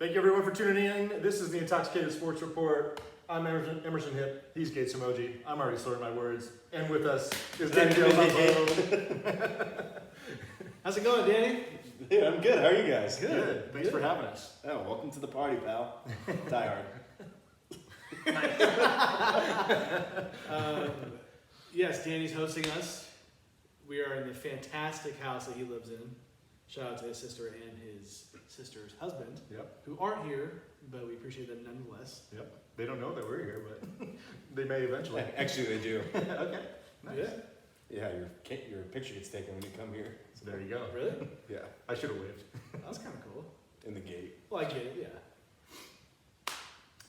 Thank you everyone for tuning in. This is the Intoxicated Sports Report. I'm Emerson Hip. He's Gates Emoji. I'm already slurring my words. And with us is Danny Delvaux. How's it going, Danny? Yeah, I'm good. How are you guys? Good. Thanks for having us. Oh, welcome to the party, pal. Die hard. Yes, Danny's hosting us. We are in the fantastic house that he lives in. Shout out to his sister and his sister's husband, who aren't here, but we appreciate them nonetheless. Yep. They don't know that we're here, but they may eventually. Actually, they do. Okay. Nice. Yeah, your picture gets taken when you come here. So there you go. Really? Yeah. I should have waved. That was kind of cool. In the gate. Well, I get it, yeah.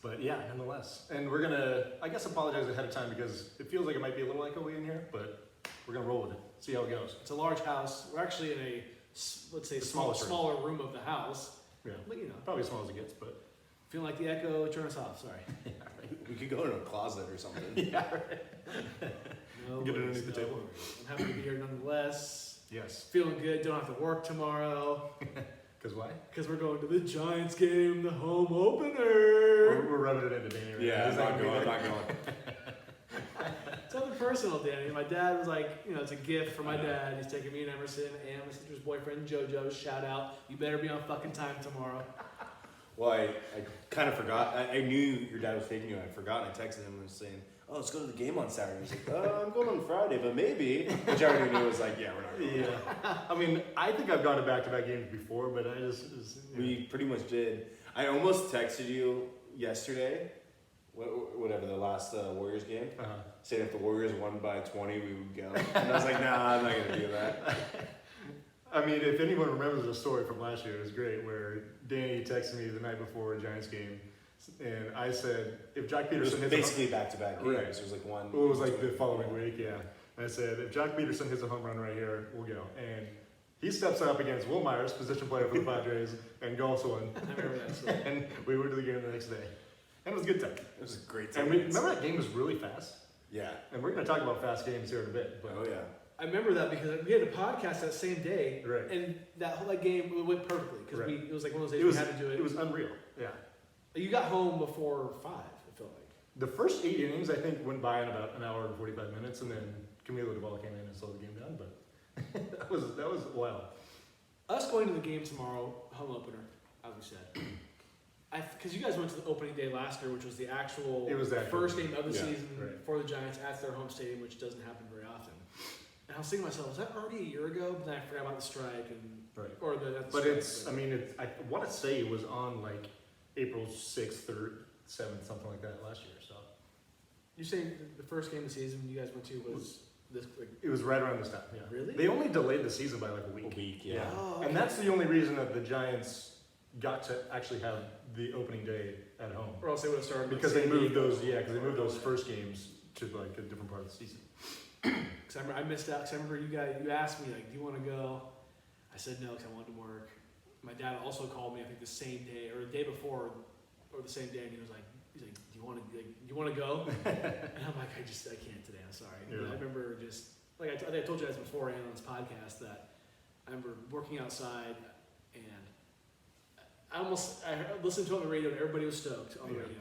But yeah, nonetheless. And we're going to, I guess, apologize ahead of time because it feels like it might be a little echoey in here, but we're going to roll with it. See how it goes. It's a large house. We're actually in a, let's say, smaller room of the house. Yeah. But, you know. Probably as small as it gets, but. Feeling like the echo, turn us off, sorry. Yeah, right. We could go in a closet or something. Yeah, right. No Get it worries, underneath the no table. worries. I'm happy to be here nonetheless. Yes. Feeling good, don't have to work tomorrow. Because why? Because we're going to the Giants game, the home opener. We're rubbing it into Danny right Yeah, now. I'm not going. Something personal, Danny. My dad was like, you know, it's a gift for my dad. He's taking me and Emerson and my sister's boyfriend, JoJo. Shout out. You better be on fucking time tomorrow. Well, I kind of forgot. I knew your dad was taking you. I forgot. And I texted him and was saying, "Oh, let's go to the game on Saturday." He's like, "I'm going on Friday, but maybe." Which I already knew was like, "Yeah, we're not going." Yeah. I mean, I think I've gone to back-to-back games before, but I just We pretty much did. I almost texted you yesterday, whatever the last Warriors game, saying if the Warriors won by 20, we would go. And I was like, "Nah, I'm not gonna do that." I mean, if anyone remembers the story from last year, it was great, where Danny texted me the night before a Giants game, and I said, if Jock Peterson hits basically back-to-back games. Right. It was like one. Well, it was like the following week, yeah. And I said, if Jock Peterson hits a home run right here, we'll go. And he steps up against Will Myers, position player for the Padres, and golfs one. I remember that story. And we went to the game the next day. And it was a good time. It was a great And time. remember that game was really fast? Yeah. And we're going to talk about fast games here in a bit. But Oh yeah. I remember that because we had a podcast that same day, Right. and that whole game went perfectly because Right. it was like one of those days It was, we had to do it. It was unreal, yeah. You got home before 5, I feel like. The first 8 innings, I think, went by in about an hour and 45 minutes, and then Camilo Duvall came in and slowed the game down, but that was wild. Us going to the game tomorrow, home opener, as we said. Because you guys went to the opening day last year, which was the actual It was the actual first game of the season right. for the Giants at their home stadium, which doesn't happen very often. And I was thinking to myself, was that already a year ago? But then I forgot about the strike and Right. or the. But it's, I mean, I want to say it was on like April 6th or 7th, something like that last year. So You're saying the first game of the season you guys went to was this? Like, it was right around this time. Yeah. Really? They only delayed the season by like a week. A week, yeah. Oh, okay. And that's the only reason that the Giants got to actually have the opening day at home. Or else they would have started Because they San moved Diego. those, yeah, because they moved those first games to like a different part of the season. Because I missed out. Because I remember you asked me like, do you want to go? I said no because I wanted to work. My dad also called me I think the same day or the day before or the same day, and he was like, do you want to go? And I'm like, I can't today. I'm sorry. Yeah. I remember just like I told you guys beforehand on this podcast that I remember working outside and I listened to it on the radio and everybody was stoked on the radio.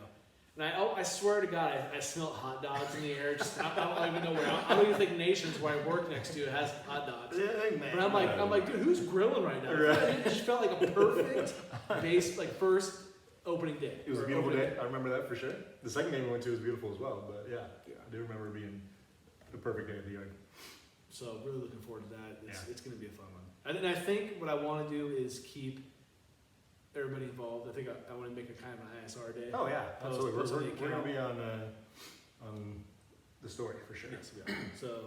And I swear to God, I smelled hot dogs in the air. Just I don't even know where. I don't even think Nations, where I work next to, has hot dogs. But I'm like, dude, who's grilling right now? Right. It just felt like a perfect base, like first opening day. It was a beautiful day. I remember that for sure. The second game we went to was beautiful as well. But yeah, I do remember it being the perfect day of the yard. So really looking forward to that. It's going to be a fun one. And I think what I want to do is keep everybody involved. I think I want to make a kind of an ISR day. Oh yeah, absolutely. Post on the We're going to account. be on the story for sure. Yes, we are. So,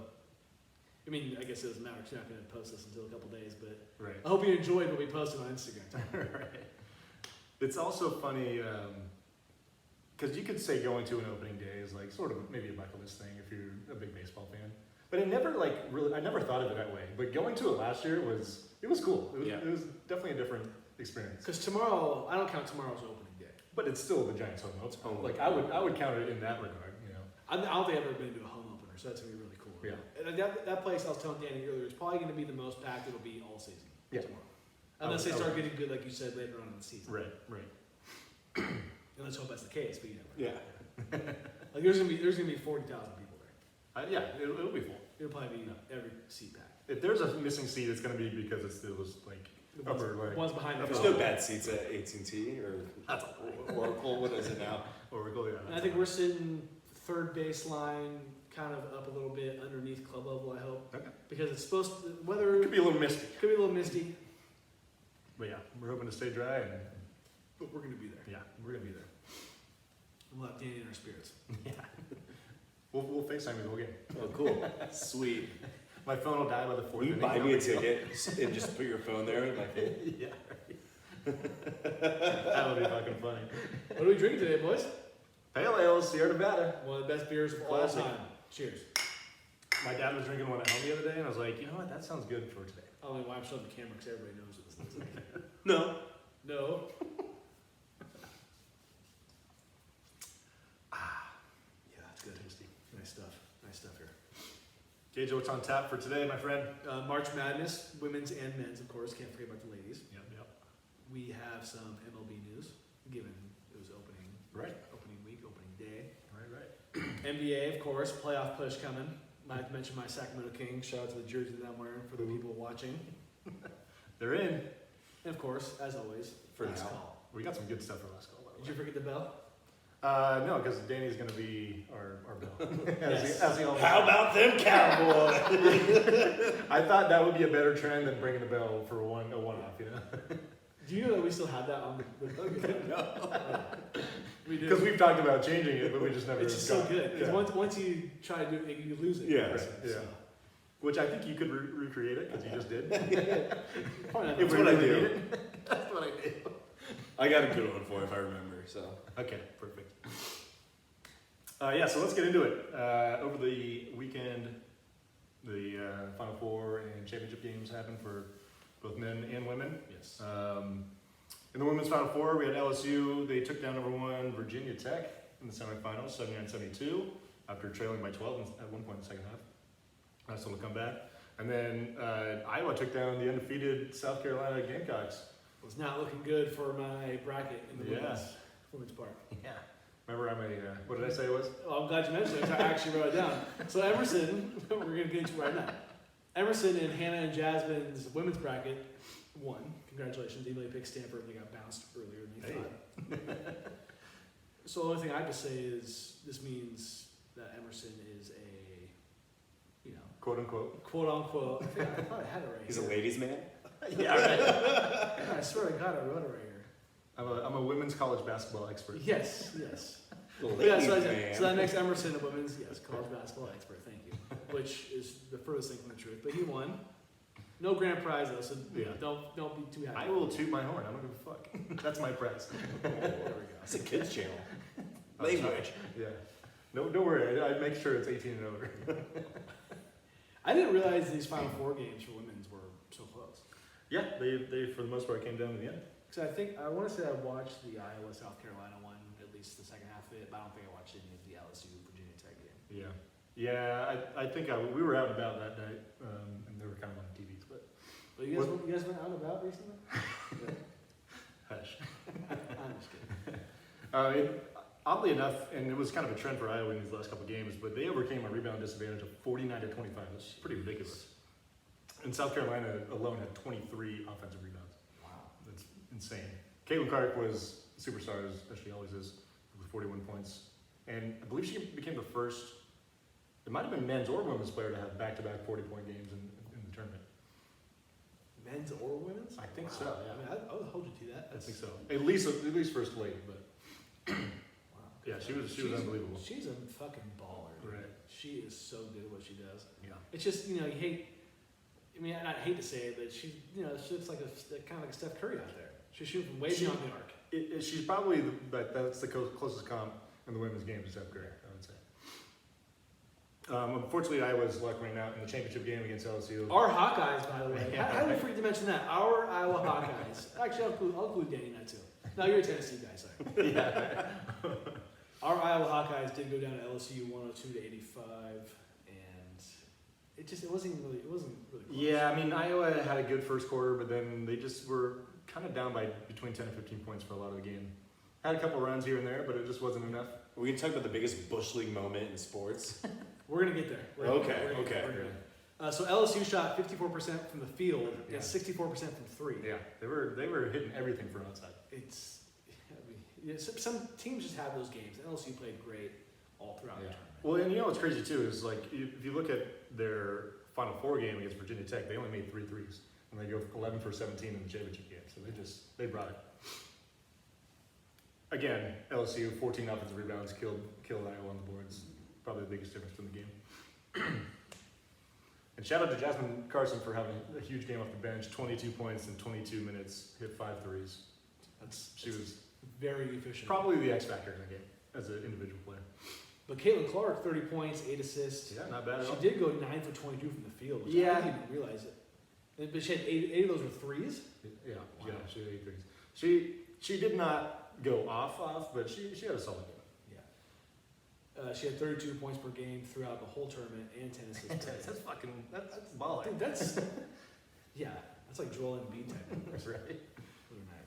I mean, I guess it doesn't matter because you're not going to post this until a couple days, but Right. I hope you enjoyed what we posted on Instagram. Right. It's also funny because you could say going to an opening day is like sort of maybe a bucket list thing if you're a big baseball fan. But it never I never thought of it that way. But going to it last year was cool. It was definitely a different experience. Because tomorrow, I don't count tomorrow's opening day. But it's still the Giants home opener. Like I would count it in that regard. You know. I don't think I've ever been to a home opener, so that's going to be really cool. Yeah. And that place, I was telling Danny earlier, is probably going to be the most packed it'll be all season. Yeah. Tomorrow. Unless they start getting good, like you said, later on in the season. Right. And let's hope that's the case, but you never know. Yeah. Like there's gonna be 40,000 people there. Yeah, it'll be full. It'll probably be every seat packed. If there's a missing seat, it's gonna be because it's those like The ones, upper like ones behind the There's phone. no bad seats at AT&T or Oracle. What is it now? Oracle. Yeah. And I think we're sitting third baseline, kind of up a little bit underneath club level. I hope, Okay. because it's supposed to weather It could be a little misty, could be a little misty, but yeah, we're hoping to stay dry and but we're gonna be there. yeah, we're gonna be there. We'll have Danny in our spirits. Yeah. We'll FaceTime you the whole game. Oh, cool. Sweet. My phone will die by the fourth. Will you inning. buy me a ticket and just put your phone there? Like, Yeah. That would be fucking funny. What are we drinking today, boys? Pale Ale, Sierra Nevada. One of the best beers of all Classic. time. Cheers. My dad was drinking one at home the other day, and I was like, you know what? That sounds good for today. I don't know why I'm showing the camera because everybody knows what this looks like. no. No. Yeah, that's good. Tasty. Nice stuff. Nice stuff here. Gage, what's on tap for today, my friend? March Madness, women's and men's, of course. Can't forget about the ladies. Yep. We have some MLB news, given it was opening week, opening day. Right. NBA, of course, playoff push coming. I mentioned my Sacramento Kings. Shout out to the jersey that I'm wearing for the people watching. They're in. And of course, as always, For last now. call. We got some good stuff for last call, by Did you the way. forget the bell? No, because Danny's going to be our bill. Yes. as he always How does. about them Cowboys? I thought that would be a better trend than bringing the bell for a one-off, you know? Do you know that we still have that on the No. We do. Because we've talked about changing it, but we just never It's just so got- good. Because Yeah. once you try to do it, you lose it. Yeah. Right, So- yeah. Which I think you could recreate it, because you just did. Probably not If That's we what I really do. need it. That's what I do. I got a good one for you if I remember. So Okay, perfect. Yeah, so let's get into it. Over the weekend, the Final Four and championship games happened for both men and women. Yes. In the women's Final Four, we had LSU. They took down #1 Virginia Tech in the semifinals, 79-72, after trailing by 12 at one point in the second half. Nice little comeback. And then Iowa took down the undefeated South Carolina Gamecocks. Was not looking good for my bracket in the Yeah. women's part. Yeah. Remember, I'm a, what did I say it was? Well, I'm glad you mentioned it because I actually wrote it down. So Emerson, we're going to get into it right now. Emerson and Hannah and Jasmine's women's bracket won. Congratulations, even though they picked Stanford and they got bounced earlier than they thought. So the only thing I have to say is this means that Emerson is a, Quote unquote. quote unquote, I thought I had it right he's here. a ladies' man. Yeah, right. I swear to God, I wrote it right here. I'm a women's college basketball expert. Yes. The But yeah, ladies' so man. that makes Emerson a women's college basketball expert. Thank you. Which is the furthest thing from the truth. But he won. No grand prize though, so Yeah. Don't be too happy. I will toot my horn. I don't give a fuck. That's my prize. There we go. It's a kids' channel. Oh, Language. Yeah. No, don't worry. I make sure it's 18 and over. I didn't realize these Final Four games for women's were so close. Yeah, they for the most part came down to the end. Because I want to say I watched the Iowa South Carolina one, at least the second half of it, but I don't think I watched any of the LSU Virginia Tech game. Yeah. I think we were out and about that night, and they were kind of on TVs, but But you guys went out and about recently? hush. I'm just kidding. Oddly enough, and it was kind of a trend for Iowa in these last couple of games, but they overcame a rebound disadvantage of 49-25. That's pretty ridiculous. And South Carolina alone had 23 offensive rebounds. Wow. That's insane. Caitlin Clark was a superstar, as she always is, with 41 points. And I believe she became the first, it might have been men's or women's player to have back-to-back 40-point games in the tournament. Men's or women's? I think so, Wow. yeah. I mean, I would hold you to that. I think so. At least first lady, but Wow. yeah, she was unbelievable. She's a fucking baller. Dude. Right. She is so good at what she does. Yeah. It's just, you hate, I hate to say it, but she's like kind of like a Steph Curry out there. She's shooting from way beyond the arc. She's probably that's the closest comp in the women's game to Steph Curry, I would say. Unfortunately, Iowa's luck ran out in the championship game against LSU. Our Hawkeyes, by the way. Yeah. How did we forget to mention that? Our Iowa Hawkeyes. Actually, I'll include Danny in that too. No, you're a Tennessee guy, sorry. Yeah. Our Iowa Hawkeyes did go down to LSU 102-85, and it wasn't really close. Yeah, I mean, Iowa had a good first quarter, but then they just were kind of down by between 10 and 15 points for a lot of the game. Had a couple runs here and there, but it just wasn't enough. We can talk about the biggest Bush League moment in sports. We're gonna get there. So LSU shot 54% from the field and 64% from three. Yeah, they were hitting everything from outside. It's some teams just have those games. LSU played great all throughout the tournament. Well, and you know what's crazy too is like if you look at their Final Four game against Virginia Tech, they only made 3 threes, and they go 11 for 17 in the championship game. So they brought it. Again, LSU 14 offensive rebounds killed Iowa on the boards. Probably the biggest difference from the game. And shout out to Jasmine Carson for having a huge game off the bench, 22 points in 22 minutes, hit 5 threes. She was very efficient. Probably the X factor in the game as an individual player. But Caitlin Clark, 30 points, 8 assists. Yeah, not bad at all. She did go 9 for 22 from the field, which I didn't even realize it. But she had 8 of those were threes? Yeah, wow. She had 8 threes. She did not go off, but she had a solid game. She had 32 points per game throughout the whole tournament and 10 assists. That's baller. Dude, that's like Joel Embiid type. That's right.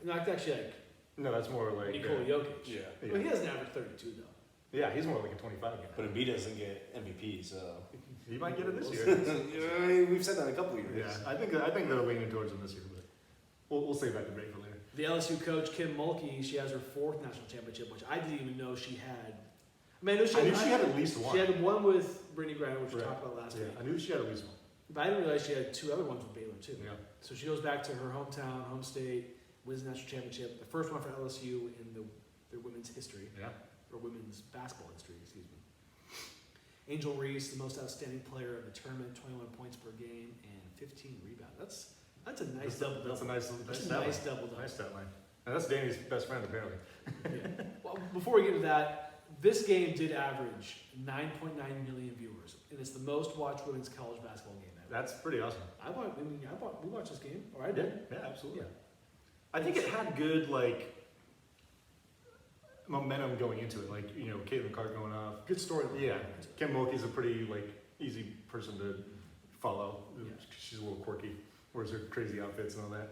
No, it's actually like no, that's more like Nikola Jokic. Yeah. Well, he doesn't average 32 though. Yeah, he's more like a 25 guy. But Embiid doesn't get MVP, so he might get it this year. We've said that a couple of years. Yeah, I think they're leaning towards him this year, but we'll save that debate for later. The LSU coach Kim Mulkey, she has her 4th national championship, which I didn't even know she had. I mean, I knew she had at least one. She had one with Brittany Griner, which we talked about last week. I knew she had at least one. But I didn't realize she had 2 other ones with Baylor too. Yeah. So she goes back to her hometown, home state, wins the national championship, the first one for LSU in their women's history. Yeah. Or women's basketball history, excuse me. Angel Reese, the most outstanding player of the tournament, 21 points per game and 15 rebounds. That's a nice double. That's a nice double. Nice stat line. And that's Danny's best friend apparently. Yeah. Well, before we get to that, this game did average 9.9 million viewers, and it's the most watched women's college basketball game ever. That's pretty awesome. We watched this game, or I did. Yeah, absolutely. Yeah. I think it had good momentum going into it, Caitlin Clark going off. Good storyline. Yeah, Kim Mulkey's a pretty easy person to follow. Yeah. She's a little quirky, wears her crazy outfits and all that.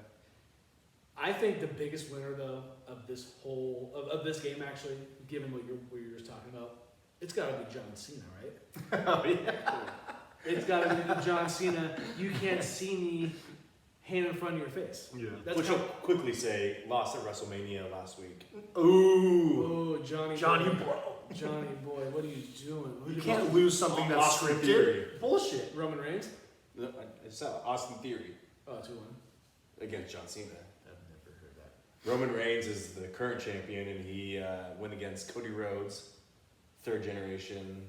I think the biggest winner though of this whole of this game, actually, given what you're just talking about, it's got to be John Cena, right? Oh yeah. It's got to be John Cena. You can't see me. Hand in front of your face. Yeah. Which I'll quickly say, lost at WrestleMania last week. Ooh, Johnny boy, what are you doing? You can't lose something that's Austin Theory. Bullshit. Roman Reigns? No, it's Austin Theory. Oh, 2-1. Against John Cena. I've never heard that. Roman Reigns is the current champion, and he went against Cody Rhodes, 3rd generation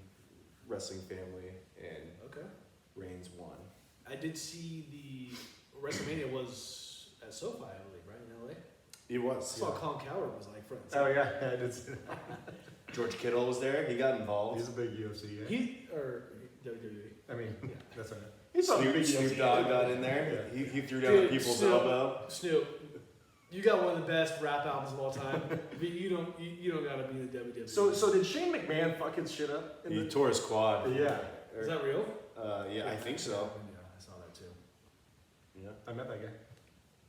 wrestling family, and Reigns won. I did see the WrestleMania was at SoFi, I believe, right in LA. It was. I saw Colin Coward was front. Oh yeah, I did see that. George Kittle was there. He got involved. He's a big UFC guy. Or WWE. I mean, that's right. Snoop Dogg got in there. Yeah. He threw down people's elbow. Snoop, you got one of the best rap albums of all time. you don't gotta be in the WWE. So did Shane McMahon fuck his shit up? He tore his quad. Yeah. Is that real? Yeah, I think so. Yeah, I saw that too. Yeah, I met that guy.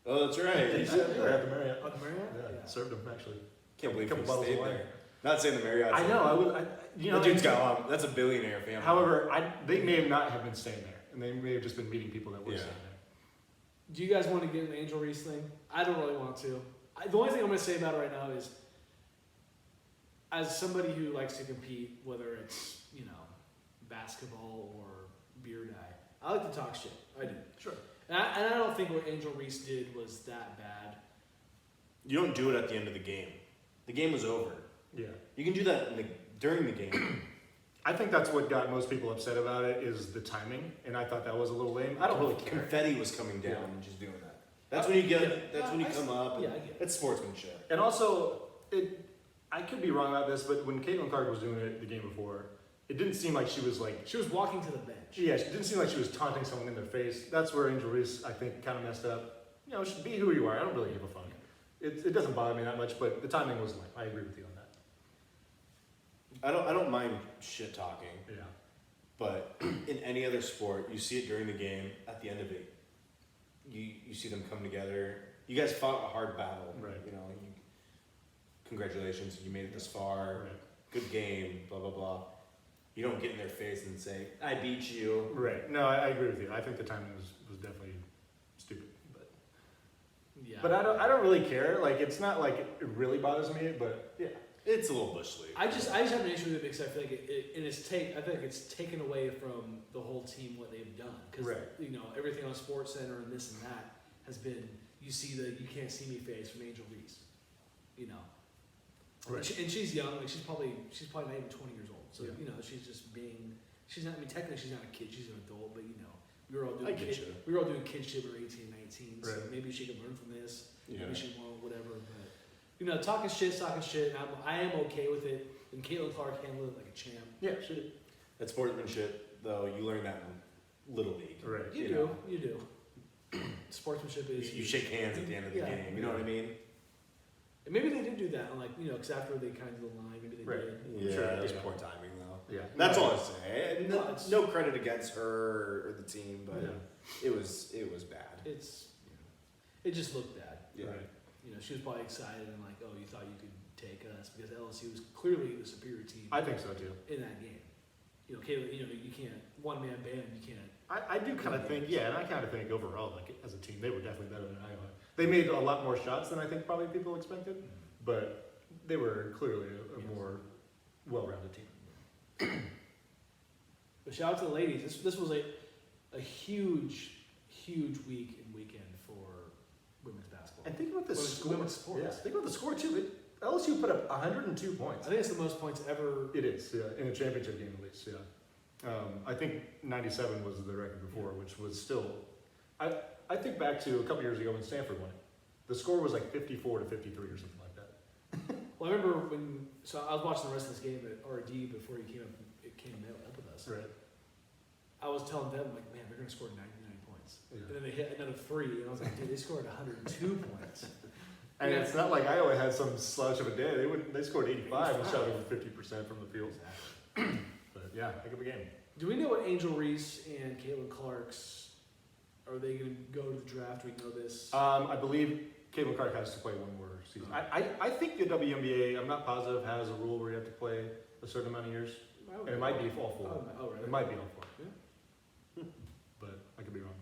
Oh, that's right. He's at the Marriott. Oh, the Marriott? Yeah, served him actually. Can't believe he bottles stayed of wine. there. Not saying the Marriott. I know. That dude's got that's a billionaire family. However, they may not have been staying there, and they may have just been meeting people that were staying there. Do you guys want to get an Angel Reese thing? I don't really want to. The only thing I'm going to say about it right now is, as somebody who likes to compete, whether it's basketball or beer guy, I like to talk shit. I do. Sure. And I don't think what Angel Reese did was that bad. You don't do it at the end of the game. The game was over. Yeah. You can do that during the game. I think that's what got most people upset about it is the timing, and I thought that was a little lame. I don't really care. Confetti was coming down and just doing that. That's when you get. That's when you come up. And I get it. It's sportsmanship. And also, I could be wrong about this, but when Caitlin Clark was doing it the game before, it didn't seem like she was She was walking to the bench. Yeah, it didn't seem like she was taunting someone in their face. That's where Angel Reese, I think, kind of messed up. Should be who you are. I don't really give a fuck. It doesn't bother me that much, but the timing was lame. I agree with you on that. I don't mind shit talking. Yeah. But in any other sport, you see it during the game. At the end of it, you see them come together. You guys fought a hard battle, right? congratulations, you made it this far, Right. good game, blah, blah, blah. You don't get in their face and say, I beat you. Right. No, I agree with you. I think the timing was definitely stupid. Yeah. But I don't really care. Like, it's not like it really bothers me, but yeah. It's a little bush league. I just have an issue with it because I feel like I feel like it's taken away from the whole team what they've done. Because Right. Everything on Sports Center and this and that has been you see the you can't see me face from Angel Reese. Right. And she's young, like she's probably not even 20 years old. So Yeah. she's just being she's not. I mean, technically she's not a kid; she's an adult. But we were all I doing get you. we were all doing kid shit when we were 18, 19. So Right. maybe she could learn from this. Yeah. Maybe she won't, whatever. But talking shit. And I am okay with it. And Caitlin Clark handled it like a champ. Yeah, she did. That sportsmanship, though, you learn that in Little League. Right. You do. Sportsmanship is. You shake hands at the end of the Yeah. game, you know what I mean? And maybe they did do that. Because after they kind of did the line, maybe they Right. did. Yeah, Sure, it was yeah. poor timing, though. Yeah. That's all I say. And No, it's- no credit against her or the team, but Yeah. it was bad. It just looked bad. Yeah. Right. She was probably excited and like, oh, you thought you could take us because LSU was clearly the superior team I think so too. in that game. Caitlin, you can't one-man band. You can't. I do kind of think, and I kind of think overall, like as a team, they were definitely better than Iowa. They made a lot more shots than I think probably people expected, but they were clearly a more well-rounded team. But shout out to the ladies. This was a huge week and weekend for women's basketball. And think about the Women's- score. women's sports. Yeah, think about the score too. LSU put up 102 points. I think it's the most points ever. It is, yeah, in a championship game at least, yeah. I think 97 was the record before, which was still. I think back to a couple years ago when Stanford won it. The score was like 54 to 53 or something like that. Well, I remember so I was watching the rest of this game at RD before he came up with us. Right. I was telling them, like, man, they're going to score 99 points. Yeah. And then they hit another 3, and I was like, dude, they scored 102 points. And it's not like Iowa had some slouch of a day. They scored 85 and shot over 50% from the field. But yeah, heck of a game. Do we know what Angel Reese and Caitlin Clark's, are they going to go to the draft? Do we know this? I believe Caitlin Clark has to play one more season. I think the WNBA, I'm not positive, has a rule where you have to play a certain amount of years. And it might be all 4. Right. It might be all 4. Yeah. But I could be wrong.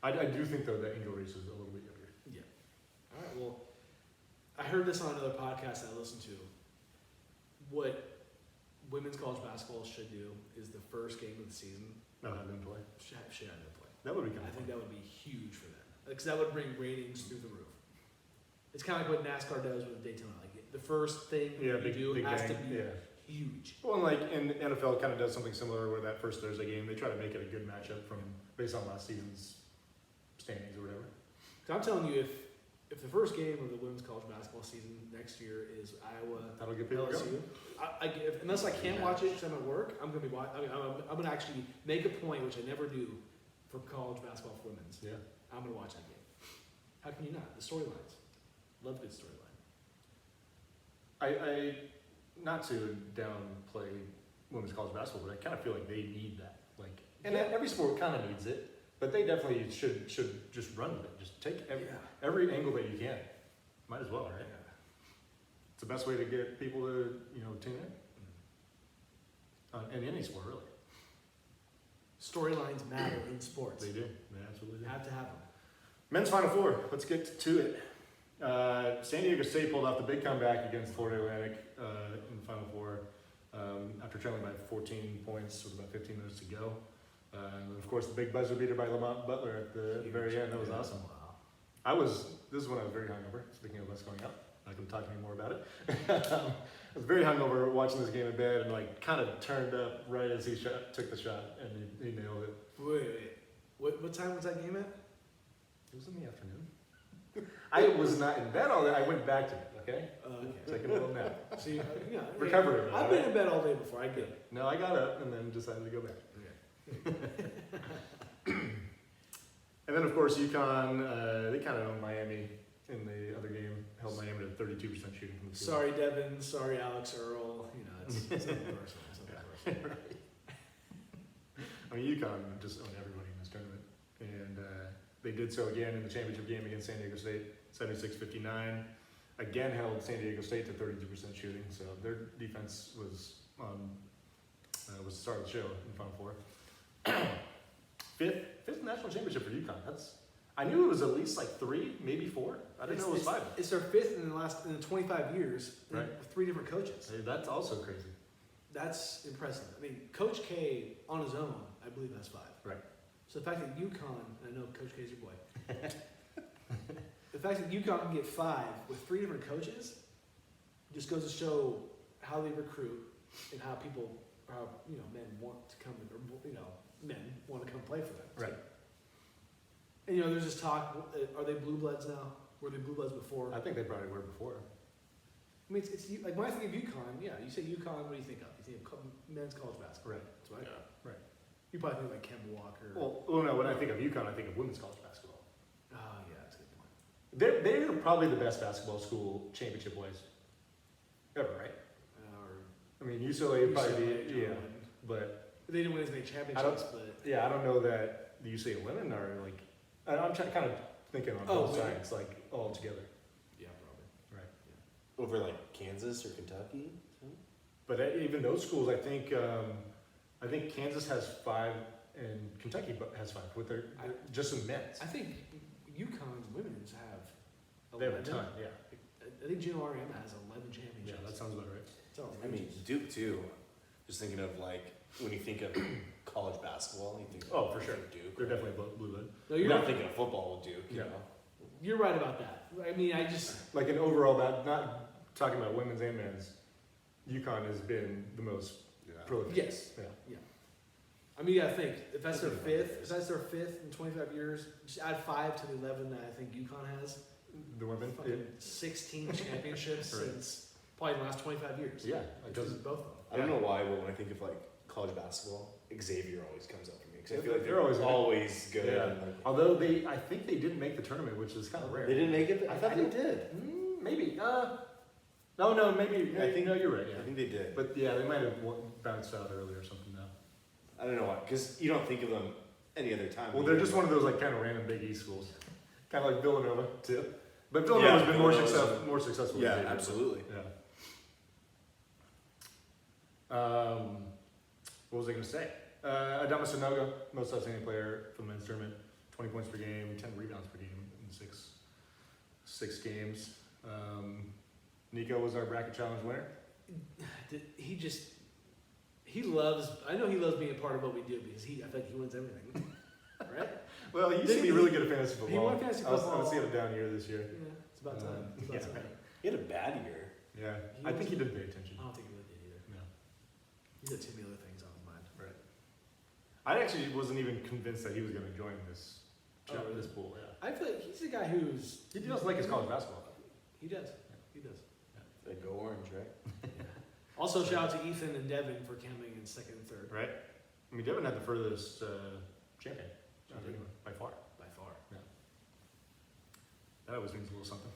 I do think, though, that Angel Reese is a little bit younger. Yeah. All right, well, I heard this on another podcast I listened to. What women's college basketball should do is the first game of the season No, have them play. should have them play. That would be kind I of think fun. that would be huge for them. Because that would bring ratings through the roof. It's kind of like what NASCAR does with Daytona. Like the first thing you do has to be huge. Well, and like in NFL kind of does something similar where that first Thursday game, they try to make it a good matchup based on last season's standings or whatever. So I'm telling you, if the first game of the women's college basketball season next year is Iowa That'll get people LSU, going. unless I can't watch it because I'm at work, I'm gonna be watching. I'm gonna actually make a point, which I never do, for college basketball for women's. Yeah. I'm gonna watch that game. How can you not? The storylines. Love a good storyline. I not to downplay women's college basketball, but I kind of feel like they need that. Like, and every sport kind of needs it, but they definitely should just run with it. Just take every angle that you can. Might as well, right? Yeah. It's the best way to get people to tune in. In any sport, really. Storylines matter in sports. They do. They absolutely do. Have to have them. Men's Final Four. Let's get to it. San Diego State pulled off the big comeback against Florida Atlantic in the Final Four after trailing by 14 points with about 15 minutes to go. And of course, the big buzzer beater by Lamont Butler at the very end. That was awesome. Wow. This is when I was very hungover. Speaking of us going out, not going to talk any more about it. I was very hungover watching this game in bed and kind of turned up right as he took the shot and he nailed it. Wait. What time was that game at? It was in the afternoon. I was not in bed all day. I went back to it, okay? Okay. Taking a little nap. See, Recovery. I've been in bed all day before. I get it. No, I got up and then decided to go back. And then, of course, UConn, they kind of owned Miami in the other game, held Miami to 32% shooting from the field. Sorry, Devin. Sorry, Alex Earl. It's something personal. Something personal. I mean, UConn just owned everybody in this tournament. And they did so again in the championship game against San Diego State, 76-59. again held San Diego State to 32% shooting. So their defense was the star of the show in the Final Four. Fifth national championship for UConn. I knew it was at least like 3, maybe 4. I didn't know it was 5. It's their 5th in the 25 years, Right. with 3 different coaches. Hey, that's also crazy. That's impressive. I mean, Coach K on his own, I believe has 5. Right. So the fact that UConn, and I know Coach K is your boy, the fact that UConn can get 5 with 3 different coaches just goes to show how they recruit and how men want to come, men want to come play for them. Right. And there's this talk. Are they blue bloods now? Were they blue bloods before? I think they probably were before. I mean, it's like when I think of UConn. Yeah, you say UConn. What do you think of? You think of men's college basketball. Right. That's what I think. Right. You probably think like Kemba Walker. Well, no. When I think of UConn, I think of women's college basketball. Oh yeah, that's a good point. They're probably the best basketball school championship wise ever, right? I mean, UCLA would probably be, yeah, but they didn't win as many championships. But yeah, I don't know that the UCLA women are like. I'm kind of thinking on both sides, like all together. Yeah, probably. Right. Yeah. Over like Kansas or Kentucky. But even those schools, I think Kansas has 5 and Kentucky has 5 with their just in men's. I think UConn's women's have 11. They have a ton, yeah. I think Gino Ariema has 11 championships. Yeah, that sounds about right. It's I mean, Duke too. Just thinking of like when you think of college basketball, you think Oh, for sure. Duke. They're definitely blue blood. No, You're not thinking of football with Duke. Yeah. You know? You're right about that. I mean, I just Like in overall, not talking about women's and men's, UConn has been the most prolific. yes. Yeah. I mean, you gotta think if that's their 5th, in 25 years, just add 5 to the 11 that I think UConn has. The women. Fucking 16 championships Right. since probably the last 25 years. Yeah, Because both of them. I don't know why, but when I think of like college basketball, Xavier always comes up for me because I feel like They're they're always always good. Yeah. And, like, Although I think they didn't make the tournament, which is kind of rare. they didn't make it. I thought they don't- did. Maybe. No, maybe. I think no, you're right. I Yeah. think they did. But yeah, they might have bounced out early or something now. I don't know why, because you don't think of them any other time. Well, they're just one of those like kind of random Big East schools, kind of like Villanova too. But Villanova's been Villanova's more successful. Yeah, than Xavier. absolutely. Yeah. What was I going to say? Adama Sanogo, most outstanding player for the men's tournament. 20 points per game, 10 rebounds per game in six games. Nico was our bracket challenge winner. I know he loves being a part of what we do because I feel like he wins everything. Right? Well, he used to be really good at fantasy football. He won fantasy football. I was seeing a down year this year. Yeah, it's about time. It's about yeah. time. He had a bad year. Yeah, He I think was- he didn't pay attention. I don't think he really did either. No. He's got too many other things on his mind. Right. I actually wasn't even convinced that he was going to join this really? this pool. Yeah. I feel like he's the guy who's. He does like his college basketball. He does. He does. They go orange, right? Also, shout out to Ethan and Devin for coming in 2nd and 3rd. Right. I mean, Devin had the furthest champion by far. By far. That always means a little something.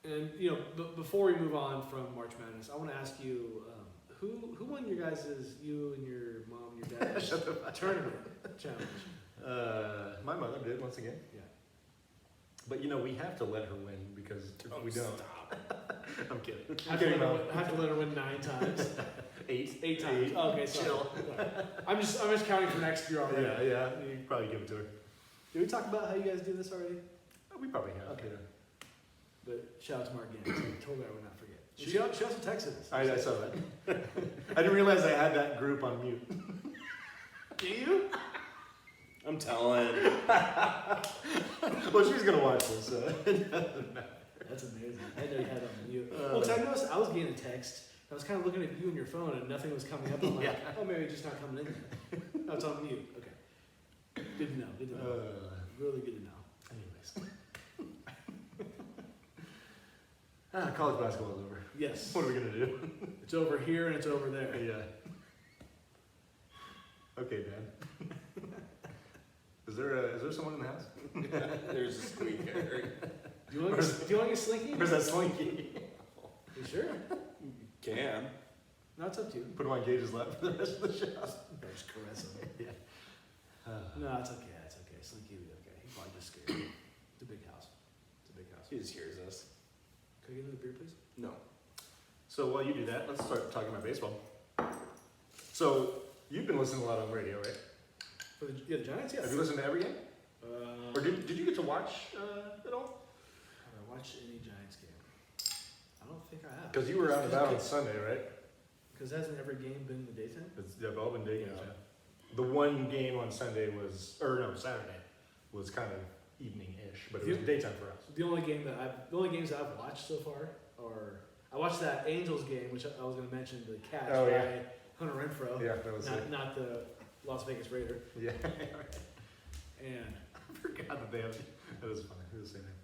And before we move on from March Madness, I want to ask you, who won your you and your mom and your dad's tournament challenge? My mother did once again. Yeah. But we have to let her win because if we don't, Stop. I'm kidding. I I'm kidding, Mom. have to let her win 9 times. 8 times. Oh, okay, sorry. Chill. I'm just counting for next year already. Yeah. You can probably give it to her. Did we talk about how you guys do this already? We probably have. Okay. Yeah. But shout out to Mark Gant. Told her I would not forget. She also texted us. I saw that. I didn't realize I had that group on mute. Do you? I'm telling. Well, she's gonna watch this. That's amazing. I didn't know you had it on mute. Well, because I noticed I was getting a text. I was kind of looking at you and your phone, and nothing was coming up. I'm like, oh, maybe it's just not coming in. No, it's on mute. Okay. Good to know. Good to know. Really good to know. Anyways. College basketball is over. Yes. What are we gonna do? It's over here and it's over there. Yeah. Okay, Dan. Is there someone in the house? There's a squeaker. Do you want to get Slinky? Where's that slinky? You sure? Can. No, it's up to you. Put him on Gage's lap for the rest of the show. Just caress him. Yeah. No, it's okay. It's okay. Slinky will be okay. He's probably just scared. It's a big house. It's a big house. He just hears us. Can I get another beer, please? No. So while you do that, let's start talking about baseball. So you've been listening a lot on radio, right? For the Giants, yes. Have you listened to every game? Or did you get to watch at all? Have I watched any Giants game? I don't think I have. Because you were out and about on Sunday, right? Because hasn't every game been in the daytime? They've all been day games, Yeah. yeah. The one game on Sunday Saturday was kind of evening-ish, but it was daytime for us. The only games that I've watched so far are I watched that Angels game, which I was going to mention, the catch Oh, yeah. by Hunter Renfroe, Yeah, that was it. not the Las Vegas Raider. Yeah. And I forgot that they have. That was funny. It was the same name.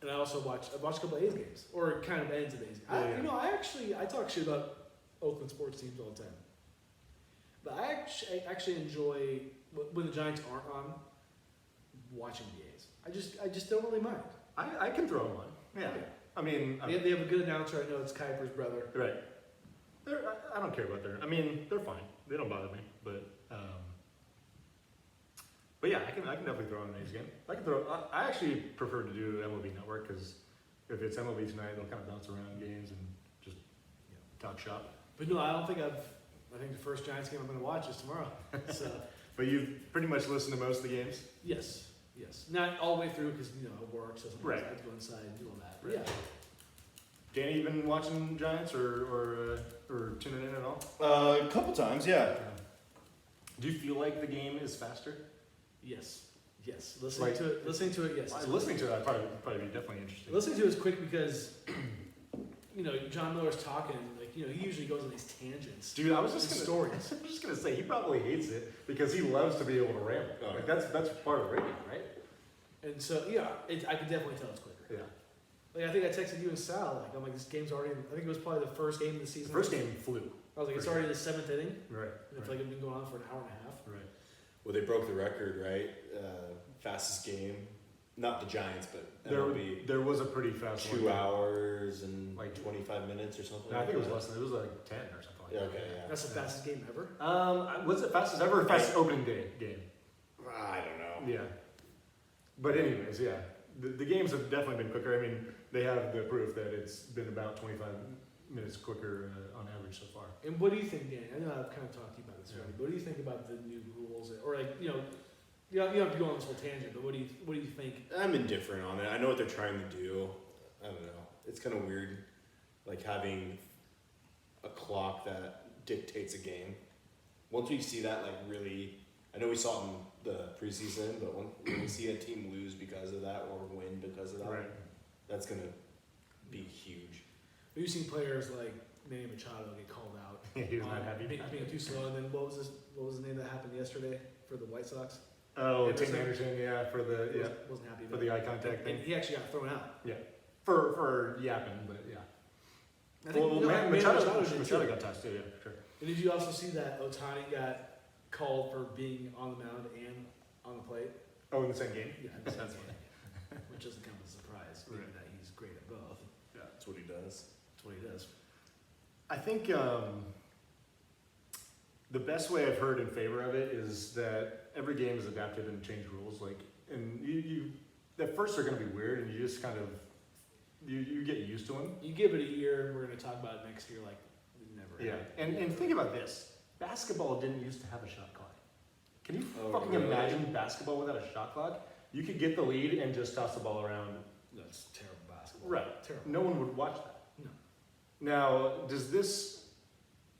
and I watched a couple of A's games, or kind of ends of A's. I talk shit about Oakland sports teams all the time, but I actually enjoy when the Giants aren't on watching the A's. I just don't really mind. I can throw them on. Yeah. I mean, They have a good announcer. I know it's Kuiper's brother. right. I don't care about their. I mean, they're fine. They don't bother me. But yeah, I can definitely throw on an A's game. I actually prefer to do MLB Network because if it's MLB tonight, they'll kind of bounce around games and just talk shop. But no, I don't think I think the first Giants game I'm going to watch is tomorrow. So But you've pretty much listened to most of the games. yes, not all the way through because it works. So sometimes Right. I have to go inside and do all that. Right. But yeah. Danny, you been watching Giants or tuning in at all? A couple times, yeah. Do you feel like the game is faster? Yes. Listening to it, yes. Listening to it, probably be definitely interesting. Listening to it is quick because, John Miller's talking, he usually goes on these tangents. Dude, I was just and gonna, stories. I'm just gonna say he probably hates it because he loves to be able to ramble. Oh, Like that's part of radio, right? And so, I can definitely tell it's quicker. Yeah. I think I texted you and Sal, I'm like, this game's already, I think it was probably the first game of the The season. first game flew. I was like, it's already the 7th inning. Right. And I feel like it's been going on for an hour and a half. Right. Well, they broke the record, right? Fastest game. Not the Giants, but MLB. There was a pretty fast 2 one. hours and Like 25 minutes or something. No, I think it was like less than it was like 10 or something like that. that. Okay, yeah. That's the fastest game ever. Was it fastest ever or fastest opening day game? I don't know. Yeah. But anyways, yeah. The games have definitely been quicker. I mean, they have the proof that it's been about 25 minutes quicker on average so far. And what do you think, Danny? I know I've kind of talked to you about this Yeah. already. But what do you think about the new rules? Or you don't have to go on this whole tangent, but what do you think? I'm indifferent on it. I know what they're trying to do. I don't know. It's kind of weird, like having a clock that dictates a game. Once we see that, really, I know we saw it in the preseason, but when we see a team lose because of that or win because of that, Right. that's gonna be huge. Have you seen players like Manny Machado get called out? Yeah, he was not on happy. being too slow. And then what was the name that happened yesterday for the White Sox? Oh, Anderson. Tim Anderson, yeah, Wasn't happy for about the it. eye contact And thing. he actually got thrown out. For yapping, but yeah. I think Manny Machado did too. got touched too, yeah, sure. And did you also see that Ohtani got called for being on the mound and on the plate? Oh, in the same game? Yeah, That's funny. funny. Which doesn't come as a surprise, being Right. that he's great at both. Yeah. That's what he does. That's what he does. I think the best way I've heard in favor of it is that every game is adapted and changed rules. And you at first they're going to be weird, and you just kind of you get used to them. You give it a year, and we're going to talk about it next year like never. Yeah, and think about this: basketball didn't used to have a shot clock. Can you Oh, fucking really? imagine basketball without a shot clock? You could get the lead and just toss the ball around. That's terrible basketball. Right. Terrible. No one would watch that. No. Now, does this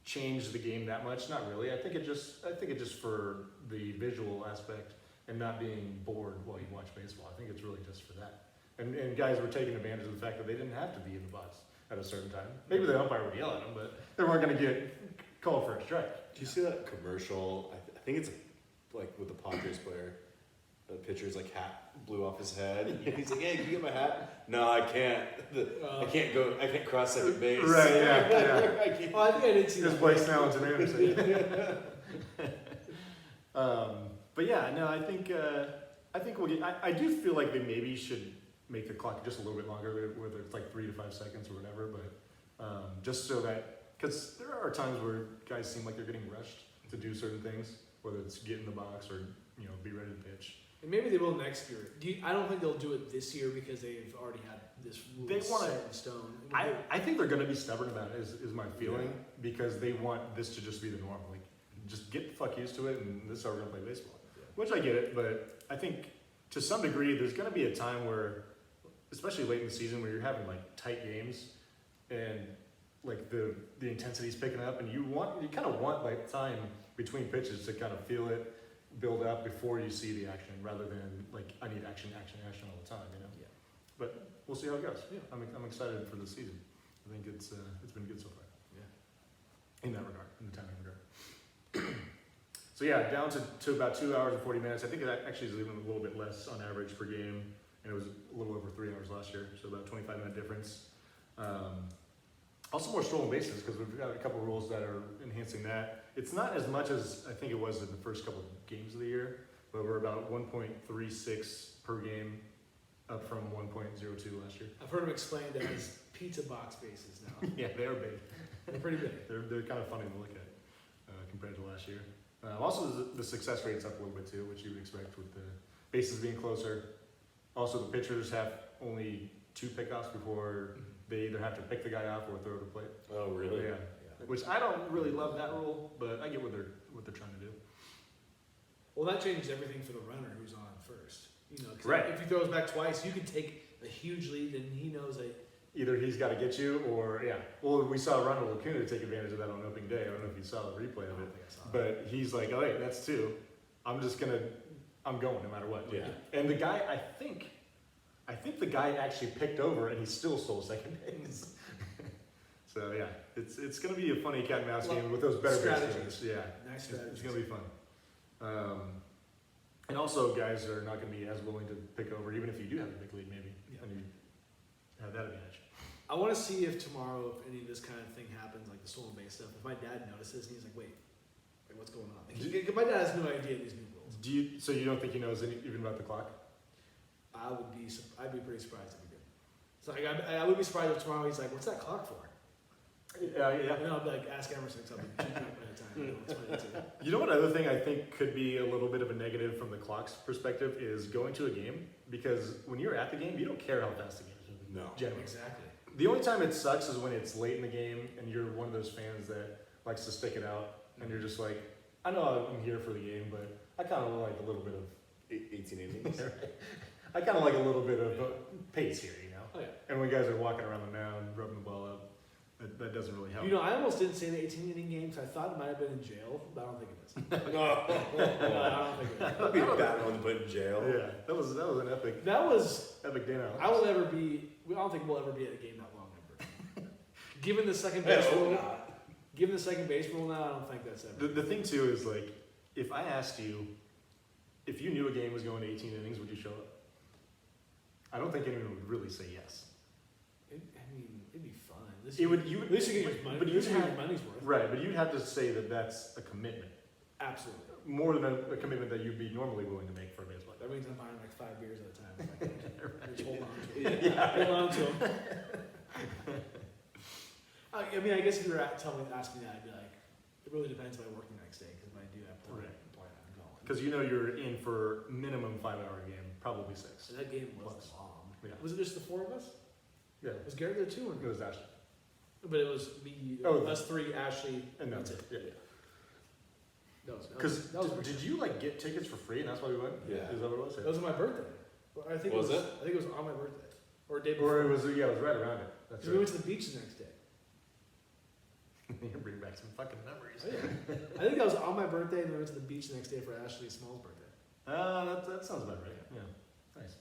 change the game that much? Not really. I think it just for the visual aspect and not being bored while you watch baseball. I think it's really just for that. And guys were taking advantage of the fact that they didn't have to be in the box at a certain time. Maybe the umpire would yell at them, but they weren't going to get called for a strike. Do you see that commercial? I think it's like with the Padres player. The pitcher's hat blew off his head. He's like, "Hey, can you get my hat?" No, I can't. I can't go. I can't cross second base. Right, yeah. I can't. Oh, I think I did see There's that. Blake Snell and Anderson. But yeah, no, I think we'll get. I do feel like they maybe should make the clock just a little bit longer, whether it's 3 to 5 seconds or whatever. But just so that, because there are times where guys seem like they're getting rushed to do certain things, whether it's get in the box or be ready to pitch. And maybe they will next year. I don't think they'll do it this year because they've already had this rule set in stone. I think they're going to be stubborn about it, is my feeling, because they want this to just be the norm. Like, just get the fuck used to it, and this is how we're going to play baseball. Yeah. Which I get it, but I think to some degree there's going to be a time where, especially late in the season, where you're having like tight games, and like the intensity's picking up, and you kind of want like time between pitches to kind of feel it build up before you see the action, rather than like I need action all the time, you know. Yeah. But we'll see how it goes. Yeah. I'm excited for the season. I think it's been good so far. Yeah. In that regard, in the timing regard. So yeah, down to about 2 hours and 40 minutes. I think it actually is even a little bit less on average per game, and it was a little over 3 hours last year, so about 25-minute difference. Also more stolen bases, because we've got a couple rules that are enhancing that. It's not as much as I think it was in the first couple of games of the year, but we're about 1.36 per game, up from 1.02 last year. I've heard them explained as pizza box bases now. Yeah, they are big. They're pretty big. They're kind of funny to look at compared to last year. Also, the success rate's up a little bit too, which you would expect with the bases being closer. Also, the pitchers have only 2 pickoffs before they either have to pick the guy off or throw to plate. Oh, really? Yeah. Which I don't really love that rule, but I get what they're trying to do. Well, that changes everything for the runner who's on first. You know, 'cause Right. if he throws back twice, you could take a huge lead, and he knows that. Either he's got to get you, or yeah. Well, we saw Ronald Acuna take advantage of that on opening day. I don't know if you saw the replay of it, but he's like, "Oh, wait, that's 2. I'm going no matter what." Yeah. And the guy, I think the guy actually picked over, and he still stole second base. So yeah, it's gonna be a funny cat and mouse game with those better strategies. base teams. Yeah, Nice strategy. it's gonna be fun. And also, guys are not gonna be as willing to pick over, even if you do have a big lead, maybe, Yeah. and you have that advantage. I want to see if tomorrow, if any of this kind of thing happens, like the stolen base stuff, if my dad notices and he's like, wait, what's going on? Like, my dad has no idea these new rules. So you don't think he knows even about the clock? I'd be pretty surprised if he did. So like, I would be surprised if tomorrow he's like, what's that clock for? Yeah. And then I'll be like, ask Emerson, because I'll be cheating up at a time. You know, it's funny too. You know what other thing I think could be a little bit of a negative from the clock's perspective is going to a game, because when you're at the game, you don't care how fast the game is moving. No. Generally. Exactly. The only time it sucks is when it's late in the game and you're one of those fans that likes to stick it out, and you're just like, I know I'm here for the game, but I kind of like a little bit of 18 innings. I kind of like a little bit of pace here, you know. Oh, yeah. And when guys are walking around the mound, rubbing the ball up, that doesn't really help. You know, I almost didn't say the 18-inning games. I thought it might have been in jail, but I don't think it is. No. No, I don't think it is. That'd be a bad one to put in jail. Yeah, that was an epic Epic day now. I don't think we'll ever be at a game that long ever. Given the second I base hope rule, not. given the second base rule now, I don't think that's ever. The thing too is, like, if I asked you if you knew a game was going to 18 innings, would you show up? I don't think anyone would really say yes. It'd be fun. At least It would. at least you get your money. But At you'd least you get have, your money's worth. right, but you'd have to say that that's a commitment, Absolutely. more than a commitment that you'd be normally willing to make for a baseball game. That means I'm buying like 5 beers at a time. If I can. Just hold on to Yeah. them. Hold on to them. I mean, I guess if you were ask me that, I'd be like, it really depends if I work the next day, because if I do have to Right. plan on going. Because you know you're in for minimum 5-hour game, probably 6. So that game was Plus. long. Yeah. Was it just the 4 of us? Yeah, Was Garrett there too? Or it no? was Ashley. But it was me, Oh, us 3, Ashley, And that's that's it. it. Yeah. Because Because did you like get tickets for free, and that's why we went? Yeah. Is that what it was? that was my birthday. Well, I think Was it was. it? I think it was on my birthday or day before. Or it was right around it. That's 'Cause we right. went to the beach the next day. You bring back some fucking memories. Oh, yeah. I think that was on my birthday, and we went to the beach the next day for Ashley Small's birthday. That sounds about right. Yeah, nice.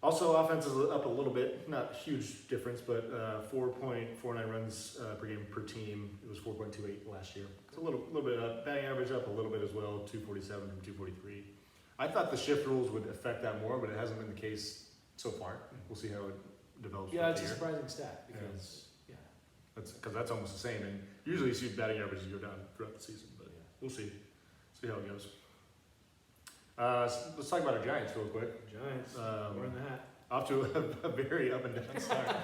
Also, offense is up a little bit. Not a huge difference, but 4.49 runs per game per team. It was 4.28 last year. It's a little bit up. Batting average up a little bit as well, 247 from 243. I thought the shift rules would affect that more, but it hasn't been the case so far. We'll see how it develops. Yeah, throughout it's the a year. surprising stat because That's almost the same, and usually you see batting averages go down throughout the season, but we'll see how it goes. Let's talk about our Giants real quick. Giants. We're in the hat. Off to a very up and down start.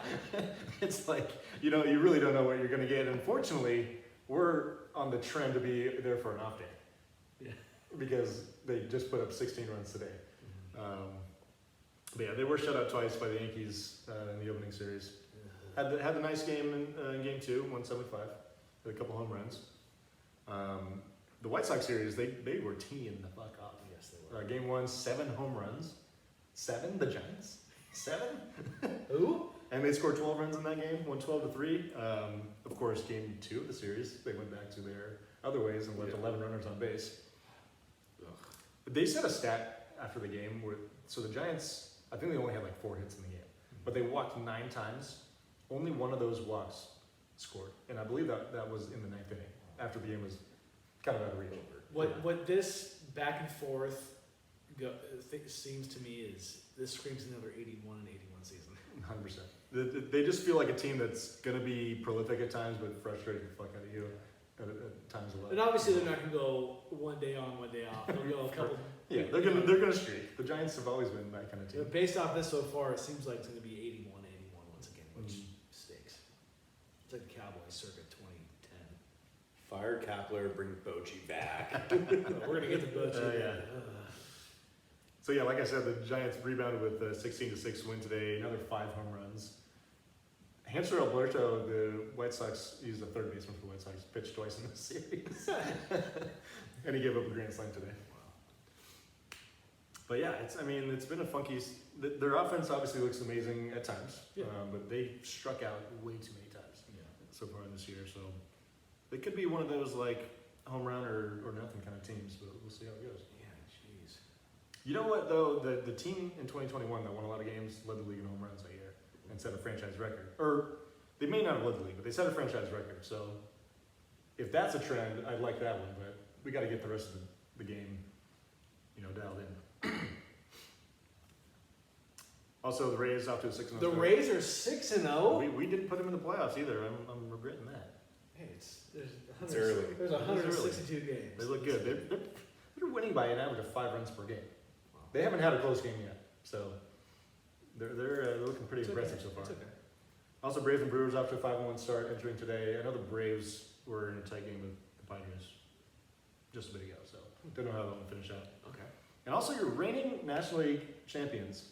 It's like you really don't know what you're going to get. Unfortunately, we're on the trend to be there for an off day. Yeah. because they just put up 16 runs today. But yeah, they were shut out twice by the Yankees in the opening series. Had a nice game in game 2, 175. Had a couple home runs. The White Sox series, they were teeing the fuck up. Yes, they were. Game 1, 7 home runs. 7, the Giants? 7? Who? And they scored 12 runs in that game, won 12-3. Of course, game 2 of the series, they went back to their other ways and left 11 runners on base. Ugh. They said a stat after the game where, so the Giants, I think they only had like 4 hits in the game, but they walked 9 times. Only one of those walks scored, and I believe that was in the 9th inning after the game was kind of out of reach. What this back and forth seems to me is this screams another 81 and 81 season. 100%. They just feel like a team that's going to be prolific at times, but frustrating the fuck out of you at times a lot. And obviously they're not going to go one day on, one day off. They'll go a couple. Yeah, they're gonna streak. The Giants have always been that kind of team. Based off this so far, it seems like it's going to be 81-81 once again, which stinks. It's like the Cowboys circa 2010. Fire Kapler, bring Bochy back. We're going to get to Bochy. Yeah. So yeah, like I said, the Giants rebounded with a 16-6 win today. Another 5 home runs. Hanser Alberto, the White Sox, he's the third baseman for the White Sox, pitched twice in the series, and he gave up a grand slam today. But yeah, it's been a funky. Their offense obviously looks amazing at times, but they struck out way too many times so far this year. So they could be one of those like home run or nothing kind of teams, but we'll see how it goes. Yeah, jeez. You know what though? The team in 2021 that won a lot of games led the league in home runs that year and set a franchise record. Or they may not have led the league, but they set a franchise record. So if that's a trend, I'd like that one. But we got to get the rest of the game, dialed in. Also, the Rays off to a 6-0 The start. Rays are 6-0. We didn't put them in the playoffs either. I'm regretting that. Hey, there's It's early. There's 162 games. They look good. They're winning by an average of 5 runs per game. They haven't had a close game yet, so they're looking pretty impressive so far. It's okay. Also, Braves and Brewers off to a 5-1 start entering today. I know the Braves were in a tight game with the Padres just a bit ago, so don't know how that one finished out. Okay. And also, your reigning National League champions,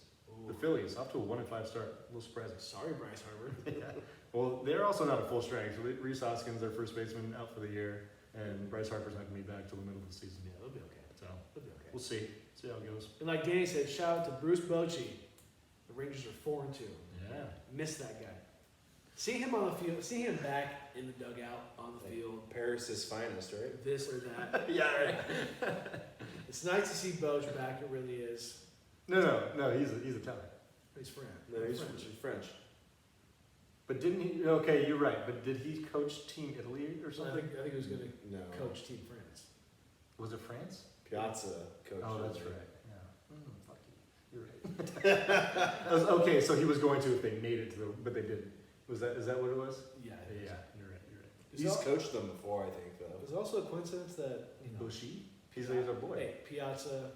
the Ooh. Phillies, off to a 1-5 start. A little surprising. Sorry, Bryce Harper. Yeah. Well, they're also not at full strength. Reese Hoskins, their first baseman, out for the year, and Bryce Harper's not going to be back till the middle of the season. Yeah, they'll be okay. So They'll be okay. we'll see how it goes. And like Danny said, shout out to Bruce Bochy. The Rangers are 4-2. Yeah. Miss that guy. See him on the field. See him back in the dugout on the field. Paris' finest, right? This or that. Yeah, right. It's nice to see Boch back. It really is. No, he's Italian. He's French. No, he's French. But didn't he? Okay, you're right. But did he coach Team Italy or I something? think he was going to No. coach Team France. Was it France? Piazza coach. Oh, that's right. Yeah. Fuck you. You're right. Okay, so he was going to if they made it to the, but they didn't. Is that what it was? Yeah. Yeah, you're right. He's coached them before, I think, though. There's also a coincidence that Bushi? Pizza is our boy. Hey, Piazza,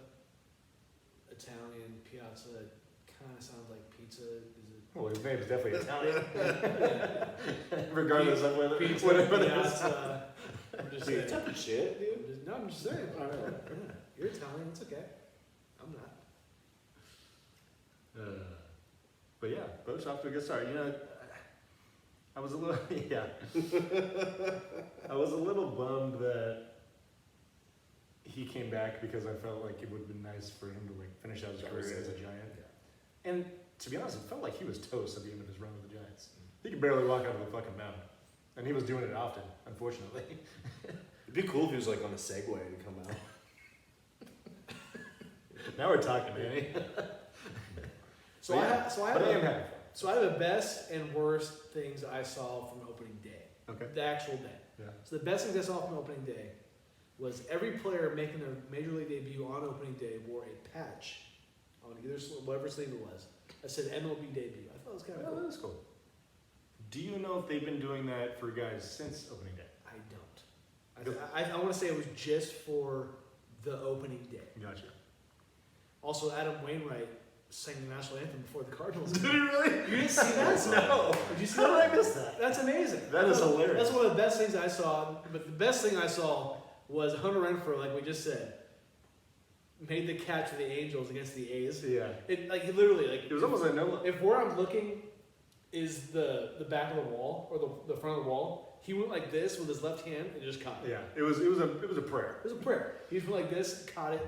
Italian. Piazza kind of sounds like pizza. Is it? Well, his name is definitely Italian. Regardless of whether Pizza, whatever Piazza. I'm just saying. Dude, talking shit, dude. I'm just saying. You're Italian. It's okay. I'm not. But yeah, Bo's off to a good start. I was a little I was a little bummed that he came back because I felt like it would have been nice for him to finish out his career as a Giant. Yeah. And to be honest, it felt like he was toast at the end of his run with the Giants. He could barely walk out of the fucking mound, and he was doing it often, unfortunately. It'd be cool if he was like on a Segway to come out. Now we're talking, Danny. So I have having fun. So I have the best and worst things I saw from opening day. Okay. The actual day. Yeah. So the best things I saw from opening day was every player making their major league debut on opening day wore a patch on either whatever sleeve it was that said MLB debut. I thought it was kind of cool. That was cool. Do you know if they've been doing that for guys since opening day? I don't. I want to say it was just for the opening day. Gotcha. Also, Adam Wainwright sang the national anthem before the Cardinals. Did he really? You didn't see that? No. Did you see How that? did I miss that? That's amazing. That is hilarious. That's one of the best things I saw. But the best thing I saw was Hunter Renfroe, like we just said, made the catch for the Angels against the A's. Yeah. It like he literally like It was almost like no. if where I'm looking is the back of the wall or the front of the wall, he went like this with his left hand and just caught it. Yeah. It was a prayer. It was a prayer. He just went like this, caught it.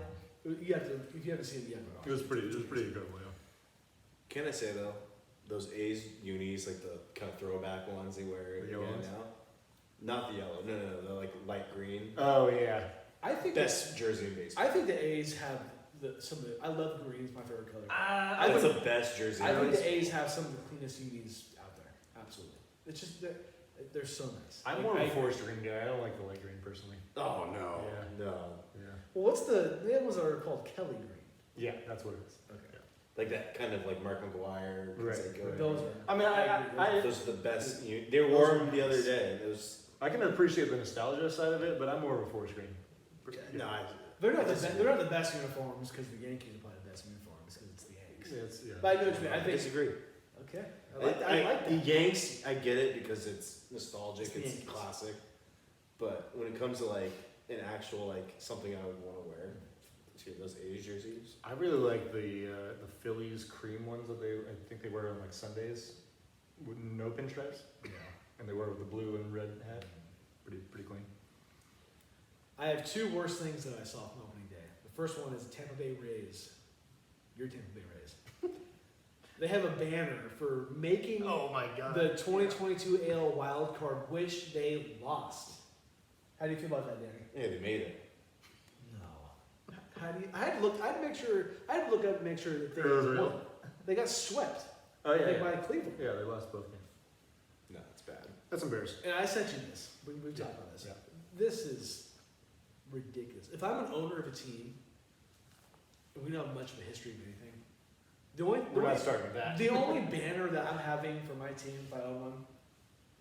You have to if you haven't seen it yet. It was pretty incredible. Yeah. Can I say though, those A's unis, like the kind of throwback ones they wear The yellow again ones? now. Not the yellow. No. The like light green. Oh yeah. I think Best jersey in baseball. I think the A's have some of the. I love green. It's my favorite color. That's the best jersey. I think the A's have some of the cleanest unis out there. Absolutely. It's just they're so nice. I'm more of a forest green guy. I don't like the light green personally. Oh no. Yeah. No. Yeah. Well, what's the ones that are called Kelly green? Yeah, that's what it is. Okay. Like that kind of like Mark McGuire. Right. Canseco. Those are. I mean, I Those are the best. They wore them the other day. It was. I can appreciate the nostalgia side of it, but I'm more of a forest green. No, They're not the best uniforms because the Yankees are probably the best uniforms because it's the Yankees. Yeah, it's, yeah. But I know what you mean. I I think. disagree. Okay. I like The that. Yanks, I get it because it's nostalgic, It's the it's Yankees. classic. But when it comes to like an actual like something I would want to wear, those A's jerseys. I really like the Phillies cream ones that I think they wear on like Sundays with no pinstripes. Yeah. And they wear it with the blue and red hat. Pretty clean. I have two worst things that I saw from opening day. The first one is Tampa Bay Rays. Your Tampa Bay Rays. They have a banner for making my god. the 2022 AL wild card, which they lost. How do you feel about that, Danny? Yeah, they made it. No. How do you? I had to look. I had to make sure. I had to look up and make sure that they It was won. real. They got swept. Oh yeah. Like Yeah. by Cleveland. Yeah, they lost both games. No, it's bad. That's embarrassing. And I sent you this. We've Yeah. talked about this. Yeah. This is ridiculous. If I'm an owner of a team, and we don't have much of a history of anything, We're not starting with that. the only banner that I'm having for my team, if I own one,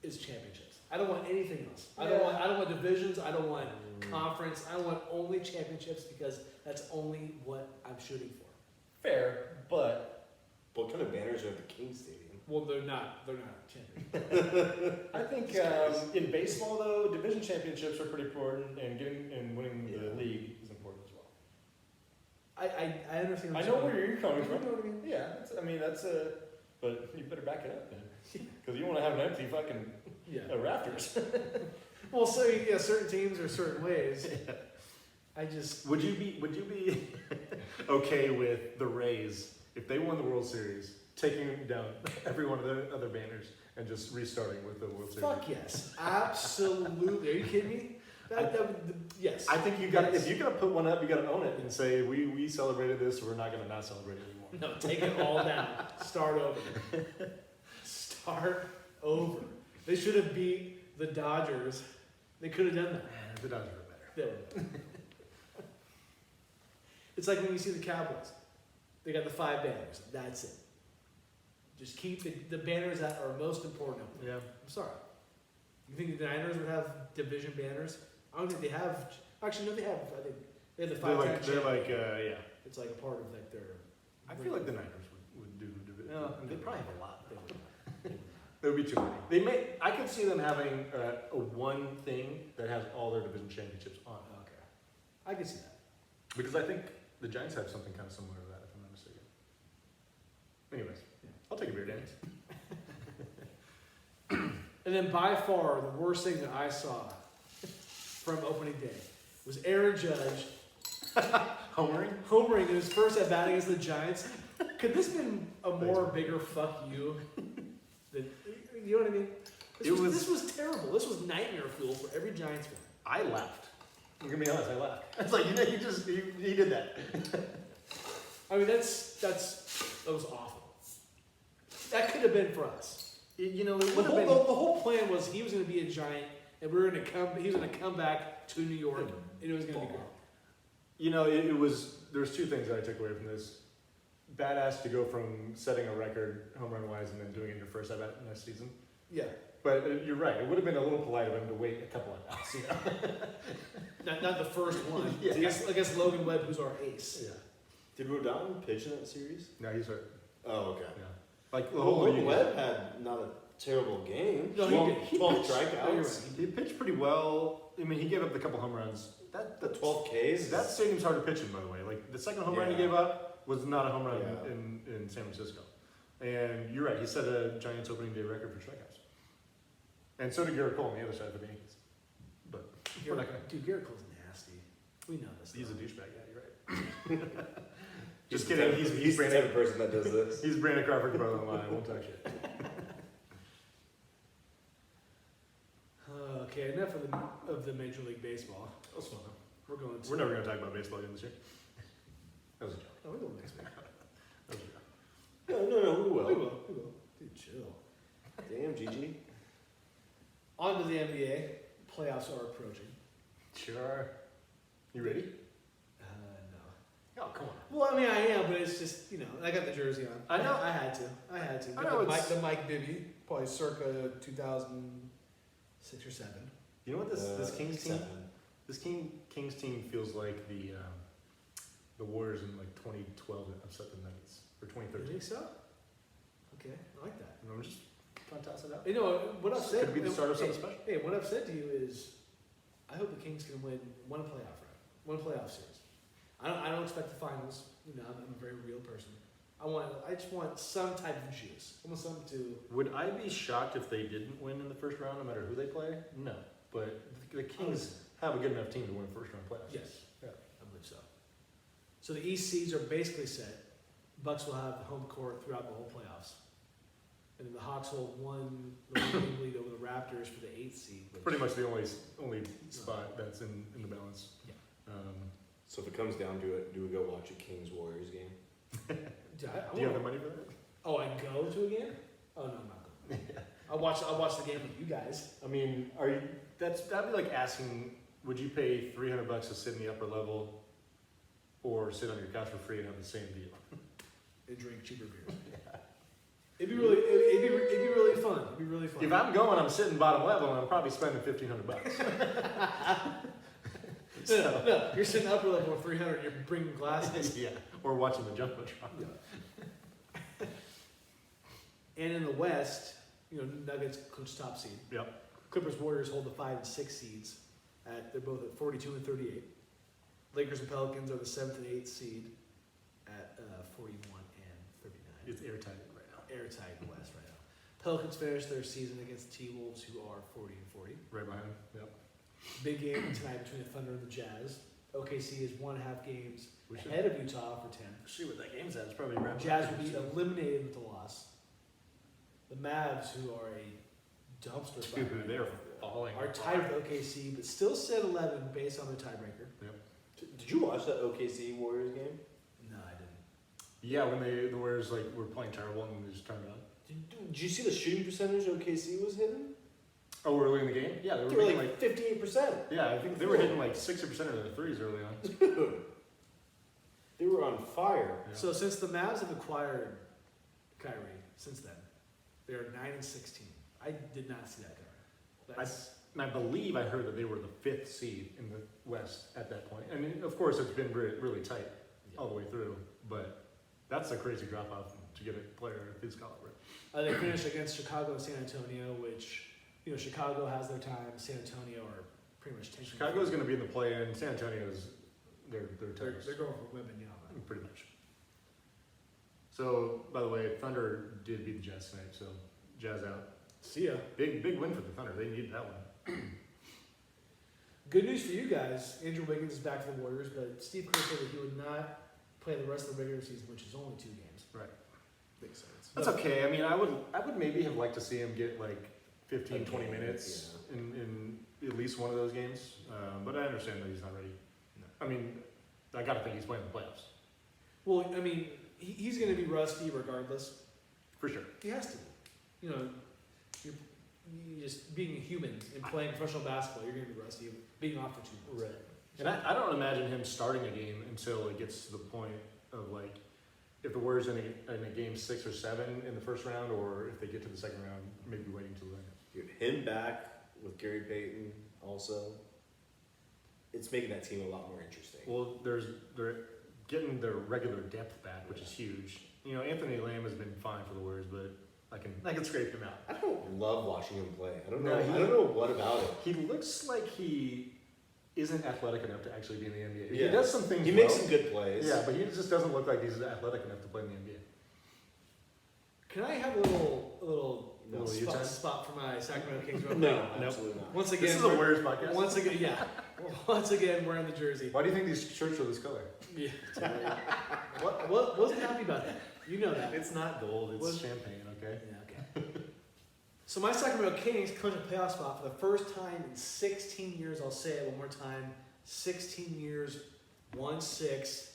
is championships. I don't want anything else. I don't want divisions. I don't want conference. I want only championships because that's only what I'm shooting for. Fair, but What kind of banners are at the King Stadium? Well, they're not champions. I think in baseball though, division championships are pretty important, and winning the league is important as well. I understand. I know where you're coming You know from. what I mean? Yeah, that's a. But you better back it up then, because you want to have an empty fucking Yeah. rafters. Well, so yeah, certain teams are certain ways. I just Would you be okay with the Rays if they won the World Series, taking down every one of the other banners and just restarting with the World Series? fuck yes, absolutely. Are you kidding me? Yes. I think if you're gonna put one up, you gotta own it and say we celebrated this. We're not gonna not celebrate it anymore. No, take it all down. Start over. Start over. They should have beat the Dodgers. They could have done that. The Dodgers are better. They were. It's like when you see the Cowboys. They got the 5 banners. That's it. Just keep the banners that are most important. Yeah. I'm sorry. You think the Niners would have division banners? I don't think they have. Actually, no, they have. I think they have the 5 yeah. It's like a part of like their. I feel like the Niners would do the division. No, They probably have a lot. They would not. There would be too many. I could see them having a one thing that has all their division championships on it. Okay. I can see that. Because I think the Giants have something kind of similar to that, if I'm not mistaken. Anyways, Yeah. I'll take a beer, Danny. And then by far the worst thing that I saw from opening day was Aaron Judge homering in his first at bat against the Giants. Could this been a bigger fuck you than you know what I mean? This was terrible. This was nightmare fuel for every Giants fan. I laughed. I'm gonna be honest, I laughed. It's like he did that. I mean that was awful. That could have been for us. It would The have been. whole plan was he was going to be a Giant, and he was going to come back to New York, and it was going to be great. It was. There's two things that I took away from this. Badass to go from setting a record home run wise and then doing it in your first at bat next season. Yeah. But you're right. It would have been a little polite of him to wait a couple of bats. Not the first one. Yeah. I guess Logan Webb, who's our ace. Yeah. Did Rodon pitch in that series? No, he's hurt. Oh, okay. Yeah. Like the Well, whole Logan Webb had not a terrible game. No, 12, he pitched. 12 No, you're strikeouts. right. He pitched pretty well. I mean, he gave up a couple home runs. The 12 Ks. That stadium's hard to pitch in, by the way. Like the second home run he Yeah. gave up was not a home run Yeah. in San Francisco. And you're right, he set a Giants opening day record for strikeouts. And so did Garrett Cole on the other side for the Yankees. But we're not gonna. Dude, Garrett Cole's nasty. We know this. He's a though. douchebag. Yeah, you're right. Just the kidding. type- He's the type Brandon. of person that does this. He's Brandon Crawford's brother in law. I won't talk shit. Okay, enough of the Major League Baseball. That was fun. We're going to. We're never gonna talk about baseball again this year. That was a joke. Oh, we're going next week. That was a joke. No, we will. We will. We will. Dude, chill. Damn, GG. On to the NBA. Playoffs are approaching. Sure. You ready? No. Oh, come on. Well, I mean, I am, but it's just, you know, I got the jersey on. I know. I had to. I know The Mike Bibby, probably circa 2006 or 7. You know what this Kings team? 7. This Kings team feels like the Warriors in like 2012 that upset the Nuggets or You 2013. think so? Okay, I like that. And I'm just trying to toss it out. You know, what I've said. Could be the start of something special. Hey, what I've said to you is, I hope the Kings can win one playoff round, one playoff series. I don't expect the finals. You know, I'm a very real person. I just want some type of juice. I want something to. Would I be shocked if they didn't win in the first round, no matter who they play? No, but the Kings have a good enough team to win a first round playoffs. Yes, Yeah. I believe so. So the East seeds are basically set. Bucks will have home court throughout the whole playoffs, and then the Hawks will one game lead over the Raptors for the 8th seed. Which, Pretty much the only spot that's in the balance. Yeah. So if it comes down to it, do we go watch a Kings Warriors game? Do Do you have the money for that? Oh, I go to a game? Oh no, I'm not going. I'll watch the game with you guys. I mean, that'd be like asking, would you pay $300 to sit in the upper level, or sit on your couch for free and have the same deal? And drink cheaper beers. It'd be really fun. It'd be really fun. If I'm going, I'm sitting bottom level, and I'm probably spending $1,500. No, you're sitting upper level with 300. You're bringing glasses. Yeah, or watching the Jumbotron. Yeah. And in the West, you know, Nuggets clinch top seed. Yep. Clippers, Warriors hold the 5 and 6 seeds. They're both at 42 and 38. Lakers and Pelicans are the 7th and 8th seed at 41 and 39. It's airtight right now. Airtight in the West right now. Pelicans finished their season against the T-Wolves, who are 40 and 40. Right behind. Yep. Big game tonight between the Thunder and the Jazz. OKC is 1.5 games We should ahead of Utah for 10. see what that game's at. It's probably around. Jazz will be eliminated with the loss. The Mavs, who are a dumpster fire, Dude, they're falling. are tied with OKC, but still sit 11 based on their tiebreaker. Did you watch that OKC Warriors game? No, I didn't. Yeah, when the Warriors were playing terrible and they just turned it on. Did you see the shooting percentage OKC was hitting? Oh, early in the game? Yeah, They they were were like 58%. yeah, I think they were hitting like 60% of their threes early on. Dude, they were on fire. Yeah. So since the Mavs have acquired Kyrie, since then, they are 9 and 16. I did not see that coming. And I believe I heard that they were the 5th seed in the West at that point. I mean, of course, it's been really tight all the way through, but that's a crazy drop off to get a player of his caliber. They finished against Chicago and San Antonio, which, you know, Chicago has their time. San Antonio are pretty much taking. Chicago's going to be in the play-in. San Antonio's they're toast. They're going for women, you know. Pretty much. So, by the way, Thunder did beat the Jazz tonight, so Jazz out. See ya. Big win for the Thunder. They needed that one. Good news for you guys. Andrew Wiggins is back to the Warriors, but Steve Kerr said that he would not play the rest of the regular season, which is only 2 games. Right. Makes sense. That's okay. I mean, I would maybe have liked to see him get like 15, 20 minutes in at least one of those games. But I understand that he's not ready. No. I mean, I got to think he's playing the playoffs. Well, I mean, he's going to be rusty regardless. For sure. He has to. You know, you're just being a human and playing professional basketball, you're going to be rusty. Being off for 2 months. And I don't imagine him starting a game until it gets to the point of like, if the Warriors in a game 6 or 7 in the first round, or if they get to the second round, maybe waiting till then. Dude, him back with Gary Payton also, it's making that team a lot more interesting. Well, they're getting their regular depth back, which is huge. You know, Anthony Lamb has been fine for the Warriors, but I can scrape him out. I don't love watching him play. I don't No, know. I don't know what about it. He looks like he isn't athletic enough to actually be in the NBA. Yeah. He does some things. He makes some good plays. Yeah, but he just doesn't look like he's athletic enough to play in the NBA. Can I have a little Utah? spot for my Sacramento Kings? real No, quick? absolutely not. Once again, This is the Warriors podcast. Once again, yeah. Once again, wearing the jersey. Why do you think these shirts are this color? Yeah. What wasn't happy about that? You know that. It's not gold. It's champagne. Okay. Yeah. Okay. So my Sacramento Kings clinched a playoff spot for the first time in 16 years. I'll say it one more time. 16 years, 1-6,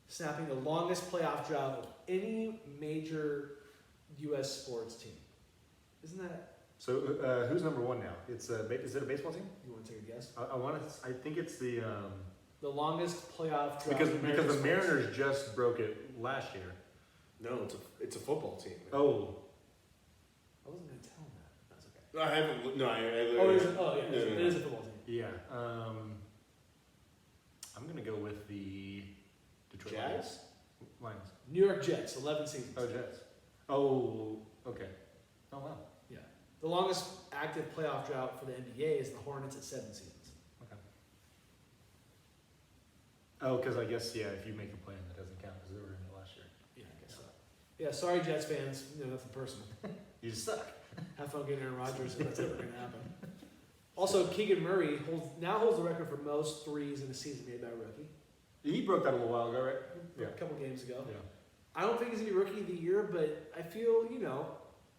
snapping the longest playoff drought of any major U.S. sports team. Isn't that? So who's number one now? It's is it a baseball team? You want to take a guess? I think it's the The longest playoff drought. because in the American sports. Mariners just broke it last year. No, it's a football team. Oh. I wasn't going to tell him that. That's okay. I haven't. No, I Oh, literally. is it? Oh, yeah. It is a football team. Yeah. I'm gonna go with the Detroit Jags? Lions. New York Jets, 11 seasons. Oh, Jets. Oh, okay. Oh wow. Yeah. The longest active playoff drought for the NBA is the Hornets at 7 seasons. Okay. Oh, because I guess if you make a plan, that doesn't count because they were in it last year. Yeah, I guess so. Yeah, sorry, Jets fans. Nothing personal. You just suck. Have fun getting Aaron Rodgers if that's ever going to happen. Also, Keegan Murray holds the record for most threes in a season made by a rookie. He broke that a little while ago, right? Yeah. A couple games ago. Yeah. I don't think he's going to be rookie of the year, but I feel,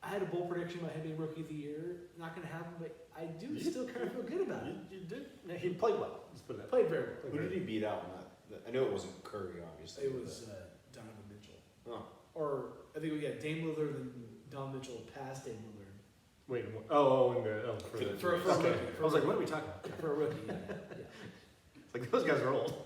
I had a bold prediction about him being rookie of the year. Not going to happen, but I do still kind of feel good about it. You did. He played well. Let's put it that. Played very well. Who did he beat out in that? I know it wasn't Curry, obviously. It was Donovan Mitchell. Oh. Or I think we got Dame Lillard and Donovan Mitchell past Dame Lillard. Wait. For For a okay. rookie. I was like, what are we talking about? For a rookie, yeah. It's like those guys are old.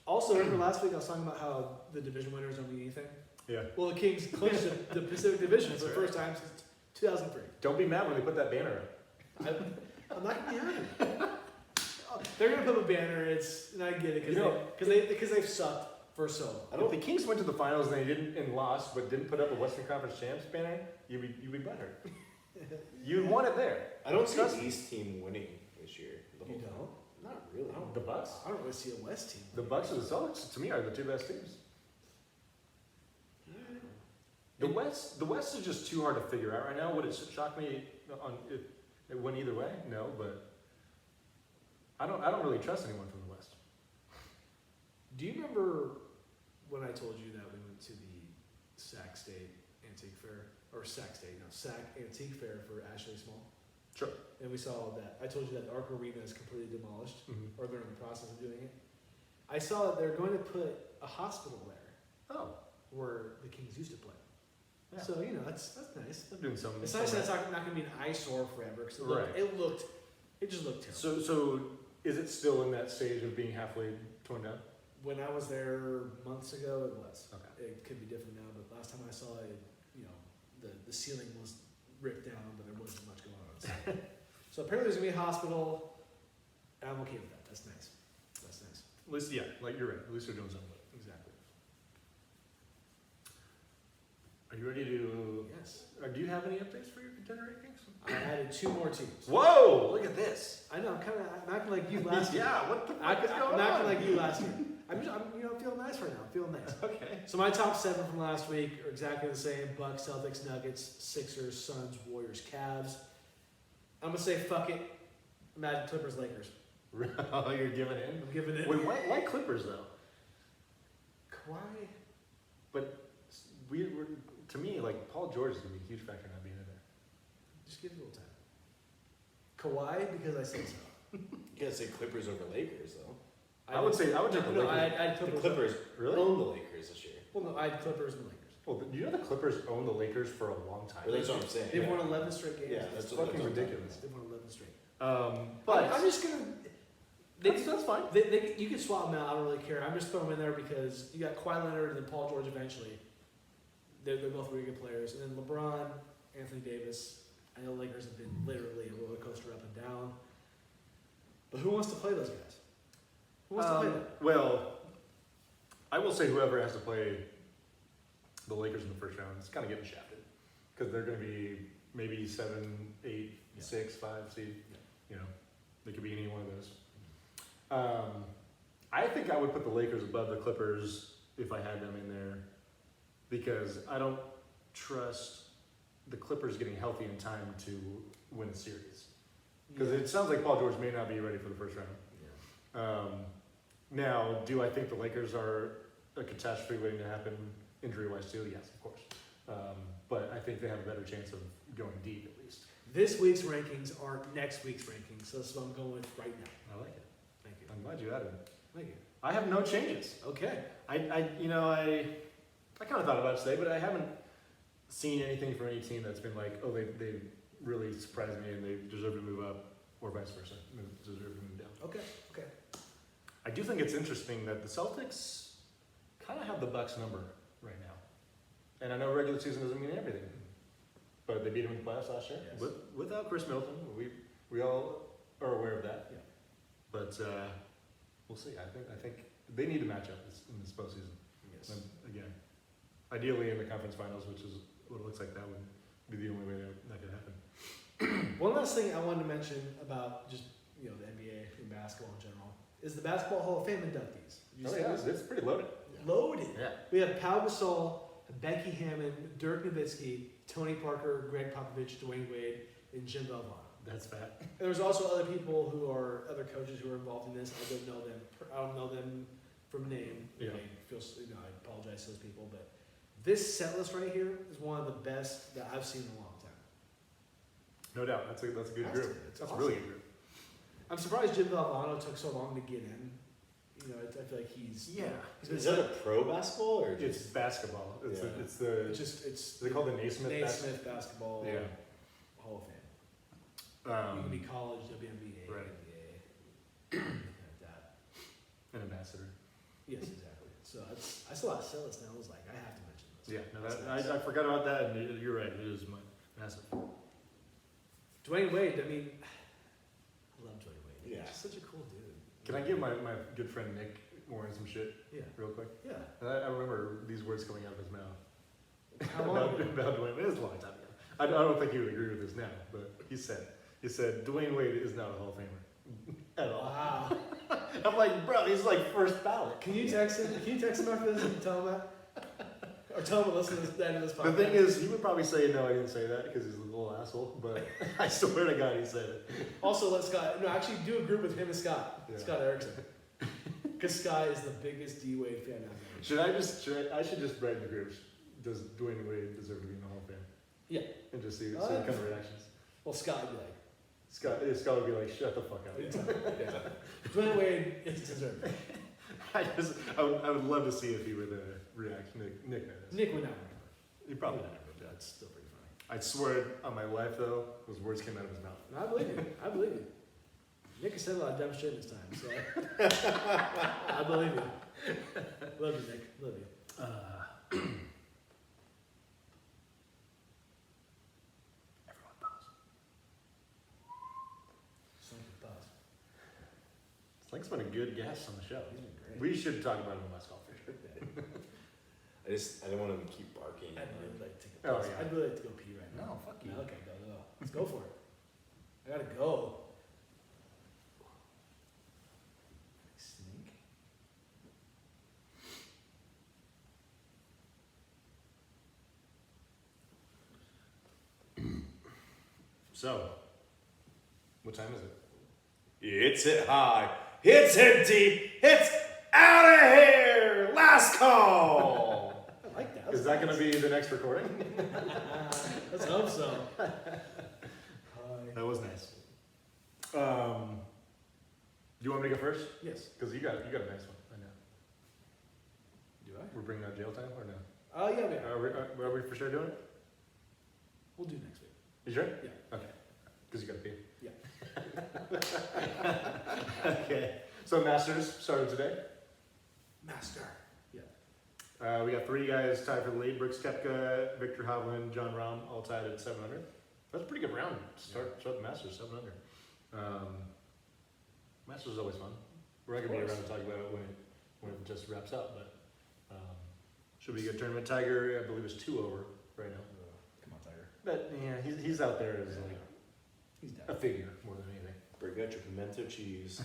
Also, remember last week I was talking about how the division winners don't mean anything? Yeah. Well, the Kings clinched the Pacific Division for the That's right. first time since 2003. Don't be mad when they put that banner up. I'm not going to be happy. They're going to put up a banner, and I get it, because they've sucked for so long. If the Kings went to the finals and they didn't and lost, but didn't put up a Western Conference champs banner, you'd be butthurt. You'd want it there. I don't see the East team winning this year. The whole You time. don't? Not really. The Bucks. I don't really see a West team. The Bucks and the Celtics, to me, are the two best teams. The West is just too hard to figure out right now. Would it shock me on it went either way? No, but I don't really trust anyone from the West. Do you remember when I told you that we went to the Sac State Antique Fair? Or Sac Antique Fair for Ashley Small? Sure. And we saw that. I told you that the Arc Arena is completely demolished, or they're in the process of doing it. I saw that they're going to put a hospital there. Oh. Where the Kings used to play. Yeah. So, that's nice. They're doing something. It's nice that it's not going to be an eyesore forever, because it just looked terrible. So is it still in that stage of being halfway torn down? When I was there months ago, it was. Okay. It could be different now, but last time I saw it, the ceiling was ripped down, but there wasn't much going on. So apparently there's going to be a hospital, and I'm okay with that. That's nice. That's nice. At least, like you're right. At least they're doing something with it. Exactly. Are you ready to? Yes. Do you have any updates for your contender rankings? I added 2 more teams. Whoa! Look at this. I know. I'm acting like you last year. Yeah. What the fuck is going I'm on? acting like you last year. I'm feeling nice right now. I'm feeling nice. Okay. So my top 7 from last week are exactly the same: Bucks, Celtics, Nuggets, Sixers, Suns, Warriors, Cavs. I'm gonna say fuck it. I'm adding Clippers, Lakers. Oh, you're giving in. I'm giving it. Wait, why Clippers though? Kawhi. But we're to me, like Paul George is gonna be a huge factor not being in there. Just give it a little time. Kawhi, because I said so. You gotta say Clippers over Lakers, though. I would take the No, Lakers. I had The Clippers. Clippers Really? own the Lakers this year. Well, no, I had Clippers and Lakers. Well, you know the Clippers own the Lakers for a long time. Well, that's what I'm saying. They've won 11 straight games. Yeah, It's that's what fucking I'm talking ridiculous. They've won 11 straight. But I'm just gonna. that's fine. You can swap them out. I don't really care. I'm just throwing them in there because you got Kawhi Leonard and then Paul George eventually. They're both really good players. And then LeBron, Anthony Davis. I know Lakers have been literally a roller coaster up and down. But who wants to play those guys? Who wants to play them? Well, I will say whoever has to play the Lakers in the first round. It's kind of getting shafted because they're going to be maybe 7, 8, 6, 5 seed. Yeah. You know, they could be any one of those. I think I would put the Lakers above the Clippers if I had them in there because I don't trust the Clippers getting healthy in time to win a series. Because it sounds like Paul George may not be ready for the first round. Yeah. Now, do I think the Lakers are a catastrophe waiting to happen injury-wise too? Yes, of course. But I think they have a better chance of going deep at least. This week's rankings aren't next week's rankings, so that's what I'm going with right now. I like it. Thank you. I'm glad you added it. Thank you. I have no changes. Okay. I kind of thought about it today, but I haven't seen anything from any team that's been like, oh, they really surprised me and they deserve to move up, or vice versa, deserve to move down. Okay. Okay. I do think it's interesting that the Celtics kind of have the Bucks number right now. And I know regular season doesn't mean everything, but they beat them in the playoffs last year. Yes. Without Chris Middleton. We all are aware of that. Yeah. But we'll see. I think they need to match up in this postseason. Yes. And again, ideally in the conference finals, which is what it looks like that would be the only way that could happen. One last thing I wanted to mention about just the NBA and basketball in general is the Basketball Hall of Fame inductees. Did you see this? It's pretty loaded. Loaded. Yeah. We have Pau Gasol, Becky Hammond, Dirk Nowitzki, Tony Parker, Greg Popovich, Dwayne Wade, and Jim Valvano. That's fat. And there's also other people other coaches who are involved in this. I don't know them. I don't know them from name. Yeah. I apologize to those people, but this set list right here is one of the best that I've seen in a long time. No doubt. That's a good group. It's That's awesome. a really good group. I'm surprised Jim Valvano took so long to get in. I feel like he's Is that a pro basketball or It's just basketball. It's Yeah. it's they call it the Naismith. Naismith Basketball Yeah. Hall of Fame. You can be college, WNBA, right. NBA, like that. An ambassador. Yes, exactly. So I saw that set list and I was like, I have to mention this. Yeah, no, That's nice. I forgot about that, and you're right. It is massive. Dwayne Wade. I mean, I love Dwayne Wade. Yeah. He's such a cool dude. Can I give my good friend Nick Warren some shit Yeah. real quick? Yeah. I remember these words coming out of his mouth How long? about Dwayne Wade. It was a long time ago. I don't think he would agree with this now, but he said Dwayne Wade is not a Hall of Famer at all. Wow. I'm like, bro, he's like first ballot. Can you text him? Can you text him after this and tell him that? Or tell him to listen to the end of this The podcast? thing is, he would probably say, no, I didn't say that because he's a little asshole, but I swear to God he said it. Also, let Scott. No, actually, do a group with him and Scott. Yeah. Scott Erickson. Because Scott is the biggest D Wade fan I've ever. I should just write in the groups, does Dwayne Wade deserve to be in the Hall of Fame? Yeah. And just see what kind of reactions. Well, Scott would be like, Scott would be like, shut the fuck up. yeah. Dwayne Wade is deserved. I would love to see if he would react. Nick knows. Nick would not remember. He probably would would. not remember. That's still pretty funny. I swear on my life though, those words came out of his mouth. No, I believe you. I believe you. Nick has said a lot of dumb shit this time, so I believe you. Love you, Nick. Love you. Everyone pause. Something thoughts. Slank's been a good guest on the show. He's been great. We should talk about him in West Golf for sure. I didn't want him to keep barking. I'd really like to take a Oh, piss. yeah. I'd really like to go pee right now. No, fuck you. No, okay, go. Let's go for it. I gotta go. Snake. So, what time is it? Hits it high, hits it deep, hits out of here. Last call. I like that. Is that going to be the next recording? Let's hope so. That was nice. Do you want me to go first? Yes. Because you got a nice one. I know. Do I? We're bringing out jail time or no? Oh, yeah, yeah. Are we for sure doing it? We'll do next week. You sure? Yeah. Okay. Because you got to pee. Yeah. Okay. So Masters started today. Master. We got 3 guys tied for the lead. Brooks Koepka, Victor Hovland, John Rahm, all tied at 700. That's a pretty good round. Start the Masters 700. Masters is always fun. We're not gonna be around to talk about it when it just wraps up, but Should be a good tournament. Tiger, I believe, is 2 over right now. Come on, Tiger. But yeah, he's out there as like He's a down. figure more than anything. Bring out your pimento cheese.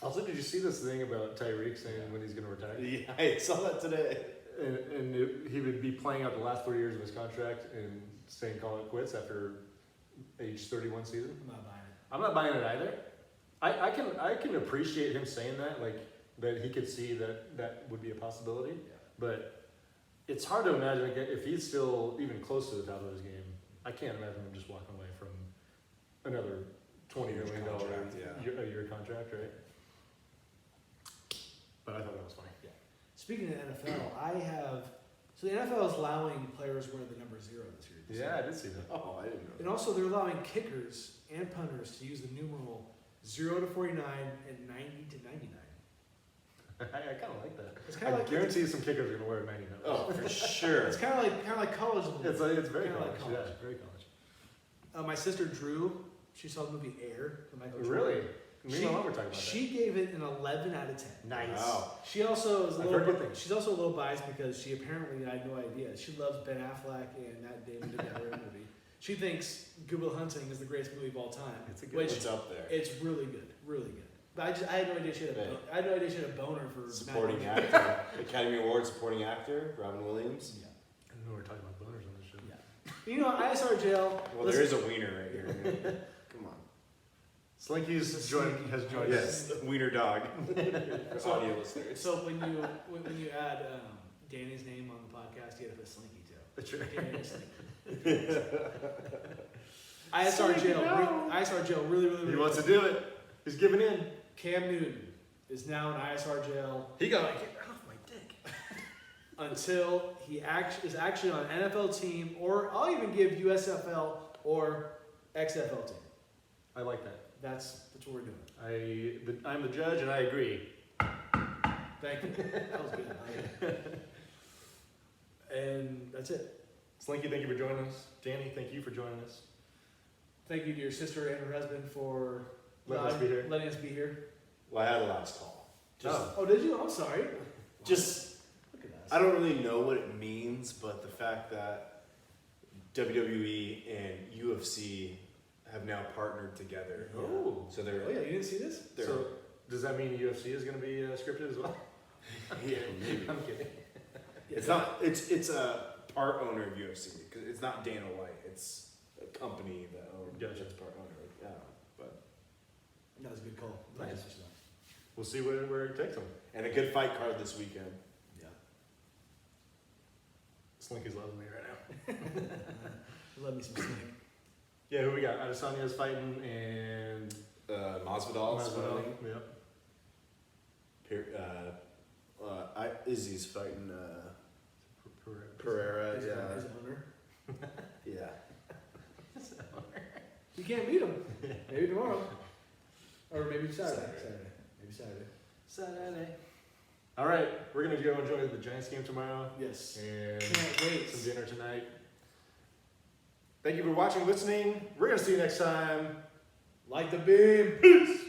Also, did you see this thing about Tyreek saying when he's going to retire? Yeah, I saw that today. And he would be playing out the last 3 years of his contract and saying call it quits after age 31 season. I'm not buying it. I'm not buying it either. I can appreciate him saying that, like that he could see that would be a possibility. Yeah. But it's hard to imagine if he's still even close to the top of his game. I can't imagine him just walking away from another $20 million Contract, yeah. a year contract, right? But I thought that was funny. Speaking of NFL, so the NFL is allowing players wear the number 0 this year. Yeah, I did see that. Oh, I didn't know. And also they're allowing kickers and punters to use the numeral 0 to 49 and 90 to 99. I kind of like that. It's kind of I like guarantee you some kickers are going to wear 90 numbers. Oh, for sure. It's kind of like college. It's very Kinda college. like college. Yeah, very college. My sister Drew, she saw the movie Air. The Michael Really? Jordan. Me and my mom were talking about She gave it an 11 out of 10. that. Nice. Wow. She also is a I've little. heard good things. She's also a little biased because she apparently, I had no idea. She loves Ben Affleck and Matt Damon together in a movie. She thinks Good Will Hunting is the greatest movie of all time. It's a good which It's up there. it's really good, really good. But I had no idea she had I had no idea she had a boner for Supporting Matt Damon. actor. Academy Award supporting actor, Robin Williams. Yeah. I didn't know we were talking about boners on this show. Yeah. You know, ISR jail. Well, there is a wiener right here. Come on. Slinky's has joined Yes, us. the wiener dog. For audio listeners. So when you add Danny's name on the podcast, you had to put Slinky too. That's right. Danny and Slinky. ISR jail really. He wants to do it. He's giving in. Cam Newton is now in ISR jail He got like, get off my dick. until he is actually on an NFL team, or I'll even give USFL or XFL team. I like that. That's what we're doing. I'm the judge and I agree. Thank you. That was good. And that's it. Slinky, thank you for joining us. Danny, thank you for joining us. Thank you to your sister and her husband for Letting us be here. letting us be here. Well, I had a last call. Just, Oh, did you? I'm sorry. just Look at us. I don't really know what it means, but the fact that WWE and UFC have now partnered together. Oh. So they're Oh yeah, you didn't see this? they're So, does that mean UFC is going to be scripted as well? yeah, maybe. I'm kidding. It's not. It's a part owner of UFC because it's not Dana White. It's a company that owns. Gotcha. It's part owner. Yeah, but That was a good call. Nice. We'll see where it takes him. and a good fight card this weekend. Yeah. Slinky's loving me right now. Love me some snake. Yeah, who we got? Adesanya's fighting and Masvidal's Masvidal. fighting. Yep. Izzy's fighting Pereira. His owner. Yeah. You can't beat him. Maybe tomorrow. Or maybe Saturday. Maybe Saturday. All right, we're gonna go enjoy the Giants game tomorrow Yes. and Can't wait. some dinner tonight. Thank you for watching, listening. We're gonna see you next time. Like the beam. Peace.